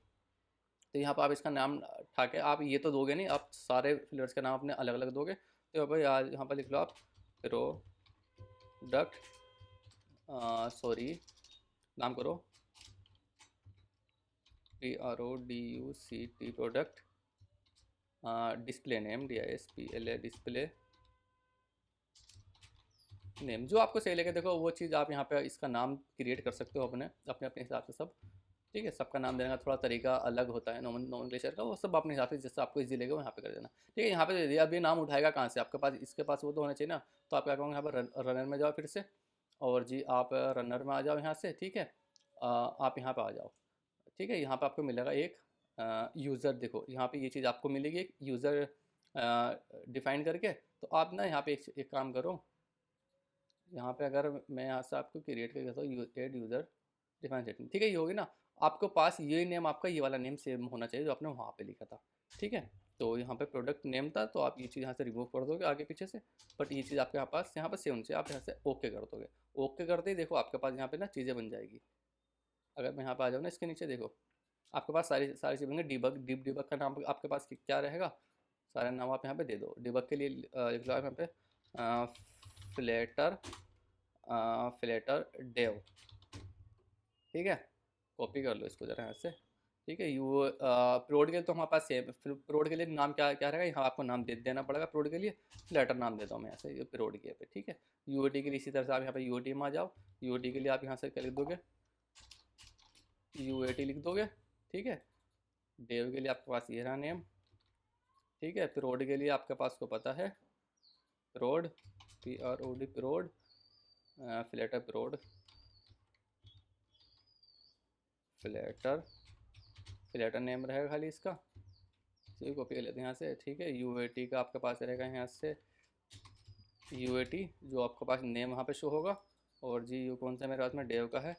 तो यहाँ पर आप इसका नाम ठा के, आप ये तो दोगे नहीं, आप सारे फ्लेवर्स का नाम अपने अलग अलग दोगे। तो भाई आज यहाँ पर लिख लो आप प्रोडक्ट, सॉरी नाम करो PRODUCT product, display name DISPLA display name, जो आपको सही लगे देखो वो चीज़ आप यहाँ पे इसका नाम क्रिएट कर सकते हो अपने अपने अपने हिसाब से सब, ठीक है। सबका नाम देने का थोड़ा तरीका अलग होता है नोमेनक्लेचर का, वो सब अपने हिसाब से जैसे आपको इजी लगे वो यहाँ पे कर देना, ठीक है। यहाँ पे दे दिया। अब ये नाम उठाएगा कहाँ से, आपके पास इसके पास वो तो होना चाहिए ना। तो आप क्या कहोगे, यहाँ पर रनर में जाओ फिर से, और जी आप रनर में आ जाओ यहाँ से, ठीक है। आप यहाँ पर आ जाओ, ठीक है। यहाँ पर आपको मिलेगा एक यूज़र, देखो यहाँ पे ये चीज़ आपको मिलेगी एक यूज़र डिफाइन करके। तो आप ना यहाँ पे एक काम करो, यहाँ पे अगर मैं यहाँ से आपको क्रिएट करके कहता हूँ एड यूज़र डिफाइन सेटिंग, ठीक है। ये होगी ना, आपके पास ये नेम, आपका ये वाला नेम सेम होना चाहिए जो आपने वहाँ पे लिखा था, ठीक है। तो यहाँ पे प्रोडक्ट नेम था, तो आप ये चीज़ यहाँ से रिमूव कर दोगे आगे पीछे से, बट ये चीज़ आपके यहाँ पर सेम होनी चाहिए। आप यहाँ से ओके कर दोगे। ओके करते ही देखो आपके पास यहाँ पे ना चीज़ें बन जाएगी। अगर मैं यहाँ पे आ जाऊँ ना, इसके नीचे देखो आपके पास सारी सारी चीज़ें बनेंगे। डिबग का नाम आपके पास क्या रहेगा, सारा नाम आप यहाँ पे दे दो। डिबग के लिए लिख लो आप यहाँ पे फ्लेटर फ्लेटर डेव, ठीक है। कॉपी कर लो इसको ज़रा यहाँ से, ठीक है। प्रोड के लिए तो हमारे पास सेम, प्रोड के लिए नाम क्या क्या रहेगा, यहाँ आपको नाम देना पड़ेगा। प्रोड के लिए फ्लेटर नाम देता हूँ मैं यहाँ से, ये प्रोड के पे, ठीक है। यूओटी के लिए इसी तरह से आप यहाँ पे यूओटी में आ जाओ। यूओटी के लिए आप यहाँ से क्या लिख दोगे, यूएटी लिख दोगे, ठीक है। डेव के लिए आपके पास ये रहा नेम, ठीक है। प्रोड के लिए आपके पास को पता है प्रोड, PROD प्रोड, फ्लेटर प्रोड फ्लेटर, फ्लेटर नेम रहेगा खाली इसका। चलिए कॉपी कर लेते हैं यहाँ से, ठीक है। यूएटी का आपके पास रहेगा यहाँ से यूएटी, जो आपके पास नेम वहाँ पे शो होगा। और जी यू कौन सा मेरे पास में डेव का है,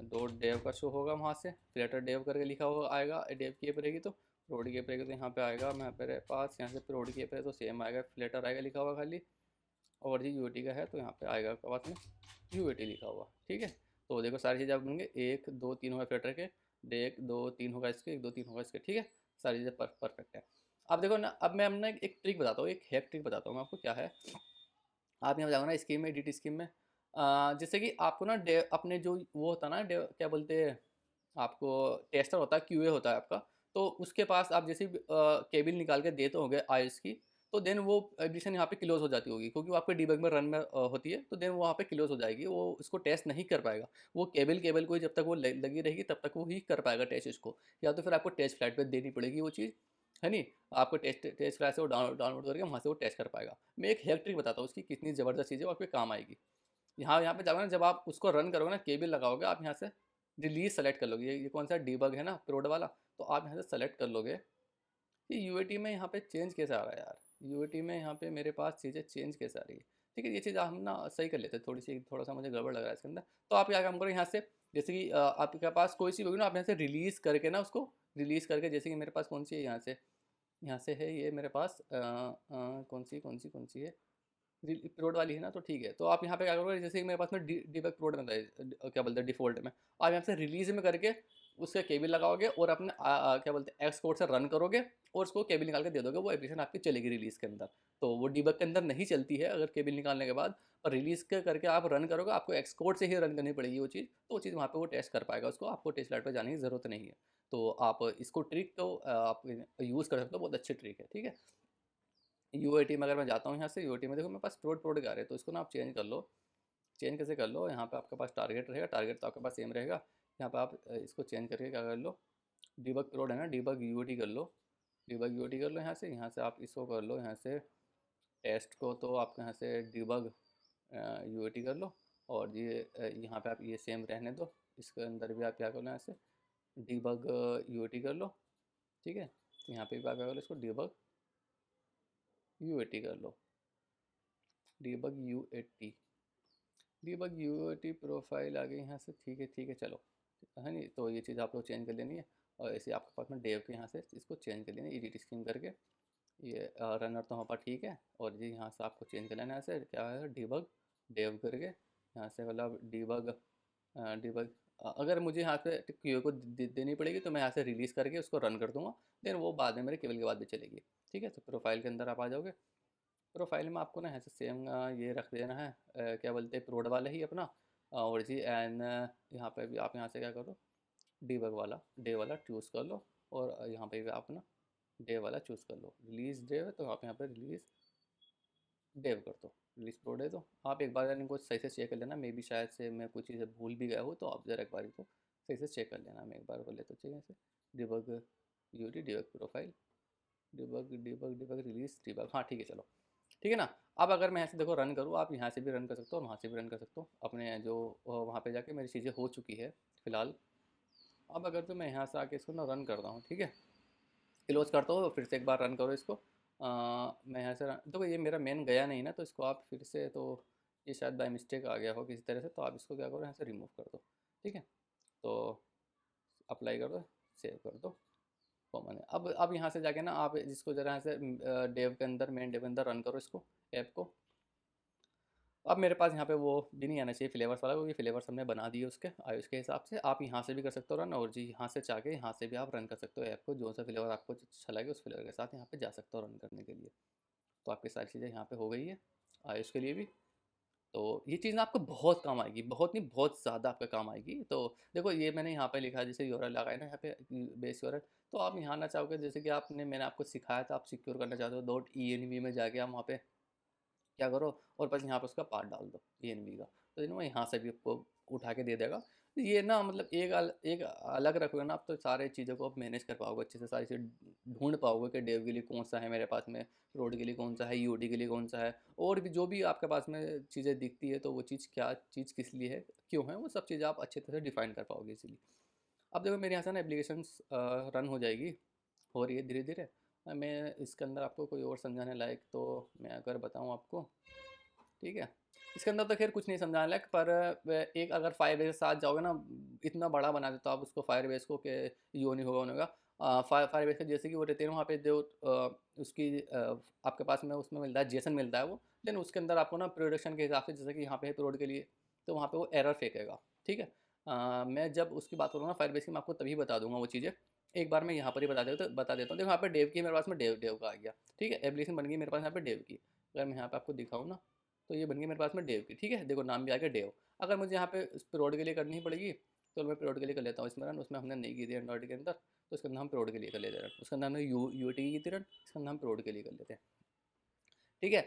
डॉट डेव का शो होगा वहाँ से। फ्लेटर डेव करके लिखा हुआ आएगा, डेव की एप रहेगी तो, प्रोड की एप रहेगी तो यहाँ पे आएगा मेरे पास, यहाँ से प्रोड की एप है तो सेम आएगा, फ्लेटर आएगा लिखा हुआ खाली। और जी यूएटी का है तो यहाँ पे आएगा आपके पास में यूएटी लिखा हुआ, ठीक है। तो देखो सारी चीज़ें आप बनेंगे, 1 2 3 होगा फ्लेटर के, 1 2 3 होगा इसके, 1 2 3 होगा इसके, ठीक है। सारी चीज़ें परफेक्ट है। अब देखो ना, अब मैं अपना एक ट्रिक बताता हूँ, एक हैक ट्रिक बताता हूँ मैं आपको क्या है। आप यहाँ जाओ ना स्कीम में, एडिट स्कीम में, जैसे कि आपको ना अपने जो वो होता है ना, क्या बोलते हैं, आपको टेस्टर होता है, क्यूए होता है आपका। तो उसके पास आप जैसे केबल निकाल के देते होंगे आईएस की, तो देन वो एप्लीकेशन यहाँ पे क्लोज हो जाती होगी, क्योंकि वो आपके डीबग में रन में होती है। तो देन वो वहाँ पे क्लोज हो जाएगी, वो इसको टेस्ट नहीं कर पाएगा। वो केबल को ही जब तक वो लगी रहेगी तब तक वो ही कर पाएगा टेस्ट इसको, या तो फिर आपको टेस्ट फ्लाइट पर देनी पड़ेगी वो चीज़, है नहीं। आपको टेस्ट टेस्ट फ्लाइट से वो डाउनलोड करके वहाँ से वो टेस्ट कर पाएगा। मैं एक हेल्प ट्रिक बताता हूँ उसकी, कितनी ज़बरदस्त चीज़ है, वो आपके काम आएगी। यहाँ यहाँ पे जाओगे ना, जब आप उसको रन करोगे ना, केबल लगाओगे, आप यहाँ से रिलीज सेलेक्ट कर लोगे। ये कौन सा डीबग है ना, प्रोड वाला, तो आप यहाँ से सेलेक्ट कर लोगे। ये यूएटी में यहाँ पे चेंज कैसे आ रहा है यार, यूएटी में यहाँ पे मेरे पास चीज़ें चेंज कैसे आ रही है, ठीक है। ये चीज़ हम ना सही कर लेते हैं, थोड़ा सा मुझे गड़बड़ लग रहा है इसके अंदर। तो आप क्या काम करो यहाँ से, जैसे कि आपके पास कोई सी होगी ना, आप यहाँ से रिलीज़ करके ना उसको, रिलीज़ करके, जैसे कि मेरे पास कौन सी है, यहाँ से है ये मेरे पास कौन सी है, प्रोड वाली है ना, तो ठीक है। तो आप यहाँ पे क्या करोगे, जैसे कि मेरे पास में डीबग प्रोड में क्या बोलते हैं डिफ़ॉल्ट में, आप यहाँ से रिलीज में करके उसका केबल लगाओगे और अपने क्या बोलते हैं एक्स कोड से रन करोगे, और उसको केबल निकाल के दे दोगे, वो एप्लीकेशन आपकी चलेगी रिलीज़ के अंदर। तो वो डीबग के अंदर नहीं चलती है अगर केबल निकालने के बाद, और रिलीज़ के करके आप रन करोगे, आपको एक्स कोड से ही रन करनी पड़ेगी वो चीज़, तो वो चीज़ वहाँ पे वो टेस्ट कर पाएगा उसको, आपको टेस्ट लाइट पर जाने की ज़रूरत नहीं है। तो आप इसको ट्रिक तो आप यूज़ कर सकते हो, बहुत अच्छी ट्रिक है, ठीक है। यूएटी में अगर मैं जाता हूँ यहाँ से, यूएटी में देखो मेरे पास प्रोड आ रहे हैं, तो इसको ना आप चेंज कर लो। चेंज कैसे कर लो, यहाँ पे आपके पास टारगेट रहेगा, टारगेट तो आपके पास सेम रहेगा। यहाँ पे आप इसको चेंज करके क्या कर लो, डीबग प्रोड है ना, डीबग यूएटी कर लो। डीबग यूएटी कर लो यहाँ से आप इसको कर लो, यहाँ से टेस्ट को तो आप यहाँ से डीबग यूएटी कर लो। और ये यहाँ पे आप ये सेम रहने दो, इसके अंदर भी आप क्या कर लो, यहाँ से डीबग यूएटी कर लो, ठीक है। यहाँ पे भी आप क्या कर लो, इसको डीबग यूएटी कर लो, debug UAT, debug UAT profile आ गई यहाँ से, ठीक है चलो। है नहीं, तो ये चीज़ आप लोग चेंज कर लेनी है। और ऐसे आपके पास में डेव के यहाँ से इसको चेंज कर लेना है एडिट स्कीम करके। ये रनर तो हमारे पास ठीक है, और जी यहाँ से आपको चेंज कर लेना है ऐसे, क्या है डिबग डेव करके यहाँ से, मतलब डिबग डिबग। अगर मुझे यहाँ पे क्यू को देनी पड़ेगी तो मैं यहाँ से रिलीज़ करके उसको रन कर दूंगा, देन वो बाद में मेरे केबल के बाद भी चलेगी। ठीक है, तो प्रोफाइल के अंदर आप आ जाओगे। प्रोफाइल में आपको ना यहाँ से सेम ये रख देना है, क्या बोलते हैं, प्रोड वाला ही अपना। और जी एन यहाँ पे भी आप यहाँ से क्या करो, डीबग वाला डे वाला चूज़ कर लो, और यहाँ पे भी आप ना डे वाला चूज़ कर लो। रिलीज़ डे है तो आप यहाँ पे रिलीज़ डेव कर दो, रिलीज़ प्रो डे दो। आप एक बार इनको सही से चेक कर लेना, मे बी शायद से मैं कुछ चीज़ें भूल भी गया हूँ, तो आप ज़रा एक बार को सही से चेक कर लेना। मैं एक बार को लेता चाहिए ऐसे, डिबग यूडी debug profile debug debug debug release debug, हाँ ठीक है चलो, ठीक है ना। अब अगर मैं ऐसे देखो रन करूँ, आप यहाँ से भी रन कर सकते हो और वहाँ से भी रन कर सकते हो अपने जो वहाँ पे जाके मेरी चीज़ें हो चुकी है फ़िलहाल। अब अगर तो मैं यहाँ से आके इसको ना रन करता हूँ, ठीक है, क्लोज करता हूँ, फिर से एक बार रन करो इसको। मैं यहाँ से देखो ये मेरा मेन गया नहीं ना, तो इसको आप फिर से, तो ये शायद बाय मिस्टेक आ गया हो किसी तरह से, तो आप इसको क्या करो यहाँ से रिमूव कर दो। ठीक है, तो अप्लाई कर दो, सेव कर दो, कॉमन है। अब यहाँ से जाके ना आप जिसको ज़रा यहाँ से डेव के अंदर, मेन डेव के अंदर रन करो इसको, ऐप को। अब मेरे पास यहाँ पे वो भी नहीं आना चाहिए फ्लेवर्स वाला, क्योंकि फ्लेवर्स हमने बना दिए उसके आयुष के हिसाब से। आप यहाँ से भी कर सकते हो रन, और जी यहाँ से चाह के यहाँ से भी आप रन कर सकते हो ऐप को, जो सा फ्लेवर आपको अच्छा लगे उस फ्लेवर के साथ यहाँ पे जा सकते हो रन करने के लिए। तो आपकी सारी चीज़ें यहाँ पे हो गई है आयुष के लिए भी। तो ये चीज़ ना आपको बहुत काम आएगी, बहुत नहीं बहुत ज़्यादा आपका काम आएगी। तो देखो ये मैंने यहाँ पे लिखा है, जैसे यूआरएल लगाया ना यहाँ पे बेस यूआरएल, तो आप यहाँ ना चाहोगे, जैसे कि मैंने आपको सिखाया था, आप सिक्योर करना चाहते हो .env में जाके आप वहाँ पे क्या करो, और बस यहाँ पे उसका पार्ट डाल दो env का, तो वो यहाँ से भी आपको उठा के दे देगा। ये ना मतलब एक अलग रखोगे ना आप, तो सारे चीज़ों को आप मैनेज कर पाओगे अच्छे से, सारी चीज़ ढूंढ पाओगे कि डेव के लिए कौन सा है मेरे पास में, रोड के लिए कौन सा है, यूडी के लिए कौन सा है, और भी जो भी आपके पास में चीज़ें दिखती है, तो वो चीज़ क्या चीज़ किस लिए है, क्यों है, वो सब चीज़ें आप अच्छे तरह से डिफाइन कर पाओगे इसीलिए। अब देखो मेरे यहाँ से ना एप्लीकेशन रन हो जाएगी, हो रही है धीरे धीरे। मैं इसके अंदर आपको कोई और समझाने लायक, तो मैं अगर बताऊँ आपको, ठीक है, इसके अंदर तो खैर कुछ नहीं समझाने लायक, पर एक अगर फायरबेस के साथ जाओगे ना, इतना बड़ा बना देता आप उसको फायरबेस को, कि यो नहीं होगा होगा। फायरबेस का जैसे कि वो रहते हैं वहाँ पे जो उसकी आपके पास में उसमें मिलता है, जेसन मिलता है वो, देन उसके अंदर आपको ना प्रोडक्शन के हिसाब से, जैसे कि यहाँ पे है प्रोड के लिए, तो वहाँ पे वो एरर फेंकेगा। ठीक है, मैं जब उसकी बात करूँगा फायरबेस की, मैं आपको तभी बता दूंगा वो चीज़ें। एक बार मैं यहाँ पर ही बता देता हूँ। देखो यहाँ पे डेव की मेरे पास में डेव डेव का आ गया, ठीक है, एप्लीकेशन बन गई मेरे पास यहाँ पे डेव की। अगर मैं यहाँ पे आपको दिखाऊँ ना, तो ये बन गई मेरे पास में डेव की। ठीक है, देखो नाम भी आ गया डेव। अगर मुझे यहाँ पे प्रोड के लिए करनी ही पड़ेगी, तो मैं प्रोड के लिए कर लेता हूँ इसमें रन। उसमें हमने नहीं की थी एंड्रॉइड के अंदर, तो उसके अंदर हम प्रोड के लिए कर लेते हैं रन। उसके अंदर हमने यू टी की थी रन, इसके अंदर हम प्रोड के लिए कर लेते हैं। ठीक है,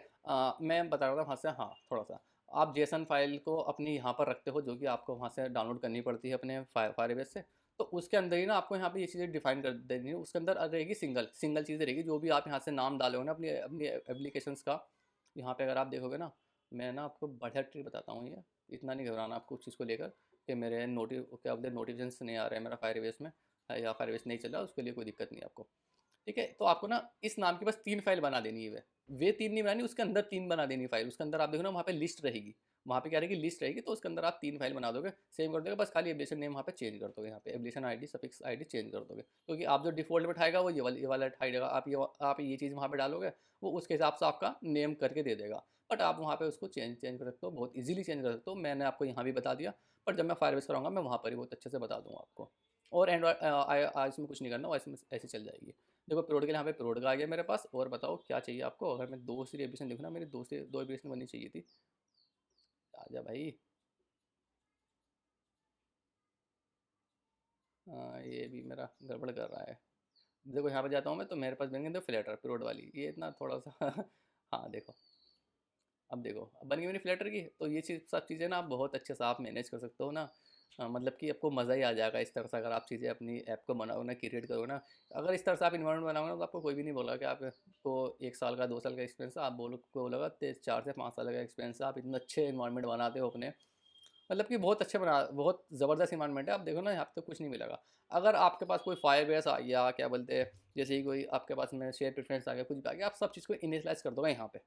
मैं बता रहा था वहाँ से, हाँ थोड़ा सा आप जेसन फाइल को अपनी यहाँ पर रखते हो, जो कि आपको वहाँ से डाउनलोड करनी पड़ती है अपने फायरबेस से। तो उसके अंदर ही ना आपको यहाँ पे ये चीज़ें डिफाइन कर देनी है। उसके अंदर रहेगी सिंगल सिंगल चीज़ें रहेगी, जो भी आप यहाँ से नाम डालोगे ना अपनी अपनी एप्लीकेशंस का। यहाँ पे अगर आप देखोगे ना, मैं ना आपको बढ़िया ट्रिक बताता हूँ, ये इतना नहीं घबराना आपको उस चीज़ को लेकर कि मेरे क्या बोलते नोटिफिकेशन नहीं आ रहे हैं मेरा फायरबेस में, या फायरबेस नहीं चल रहा, उसके लिए कोई दिक्कत नहीं आपको। ठीक है, तो आपको ना इस नाम की बस 3 फाइल बना देनी है, वे 3 नहीं बनानी, उसके अंदर 3 बना देनी फाइल। उसके अंदर आप देखो ना वहाँ पे लिस्ट रहेगी, वहाँ पे क्या रहेगी, लिस्ट रहेगी, तो उसके अंदर आप 3 फाइल बना दोगे, सेव कर दोगे, बस खाली एप्लीकेशन नेम वहाँ पे चेंज कर दोगे, यहाँ पे application ID suffix ID change कर दोगे, क्योंकि आप जो डिफॉल्ट में उठाएगा वो ये वाला उठाएगा। आप ये चीज़ वहाँ पे डालोगे, वो उसके हिसाब से आपका नेम करके दे देगा। बट आप वहाँ पे उसको चेंज चेंज कर सकते हो, बहुत ईजिली चेंज कर सकते हो। मैंने आपको यहाँ भी बता दिया, पर जब मैं फायरबेस कराऊंगा मैं वहाँ पर ही बहुत अच्छे से बता दूंगा आपको। और एंड्रॉइड आज में कुछ नहीं करना, वैसे ऐसे चल जाएगी। देखो प्रोड के लिए यहाँ पे प्रोड का आ गया मेरे पास। और बताओ क्या चाहिए आपको, अगर मैं दूसरी एप्लीकेशन देखूँ ना, मेरी दो एप्लीकेशन बननी चाहिए थी। आजा भाई, ये भी मेरा गड़बड़ कर रहा है। देखो यहाँ पे जाता हूँ मैं, तो मेरे पास बन गई तो फ्लैटर प्रोड वाली, ये इतना थोड़ा सा हाँ देखो, अब देखो अब बन गई मेरी फ्लैटर की। तो ये चीज़ सब चीज़ें ना आप बहुत अच्छे से आप मैनेज कर सकते हो ना। मतलब कि आपको मज़ा ही आ जाएगा इस तरह से, अगर आप चीज़ें अपनी ऐप को बनाओ ना, क्रिएट करो ना। अगर इस तरह से आप इन्वायरमेंट बनाओगे ना, तो आपको कोई भी नहीं बोला कि आपको 1 साल का 2 साल का एक्सपीरियंस है। आप बोलोगा 4 से 5 साल का एक्सपीरियंस है, आप इतने अच्छे इन्वायरमेंट बनाते हो अपने, मतलब कि बहुत अच्छे बना, बहुत ज़बरदस्त इन्वायरमेंट है। आप देखो ना यहाँ पे तो कुछ नहीं मिलेगा। अगर आपके पास कोई फायरबेस आ गया, क्या बोलते हैं, जैसे ही कोई आपके पास में शेयर प्रेफरेंस आ गया, कुछ भी आ गया, आप सब चीज़ को इनिशलाइज कर दोगे यहाँ पे।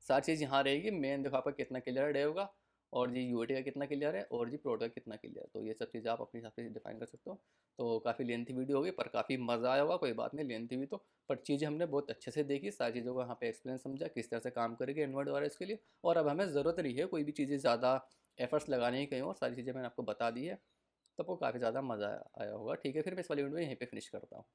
सारी चीज़ यहाँ रहेगी। मेन देखो आपका कितना क्लियर डे होगा, और जी यूआईडी का कितना क्लियर है और जी प्रोडक्ट कितना क्लियर है। तो ये सब चीज़ें आप अपने हिसाब से डिफाइन कर सकते हो। तो काफ़ी लेंथी वीडियो होगी पर काफ़ी मज़ा आया होगा, कोई बात नहीं लेंथी हुई तो, पर चीज़ें हमने बहुत अच्छे से देखी, सारी चीज़ों को यहाँ पे एक्सपीरियंस समझा किस तरह से काम करेगी एंड्रॉइड और इसके लिए। और अब हमें ज़रूरत नहीं है कोई भी चीज़ें ज़्यादा एफर्ट्स लगाने की कहीं और, सारी चीज़ें मैंने आपको बता दी है। तो आपको काफ़ी ज़्यादा मज़ा आया होगा। ठीक है, फिर मैं इस वाली वीडियो यहीं पे फिनिश करता हूँ।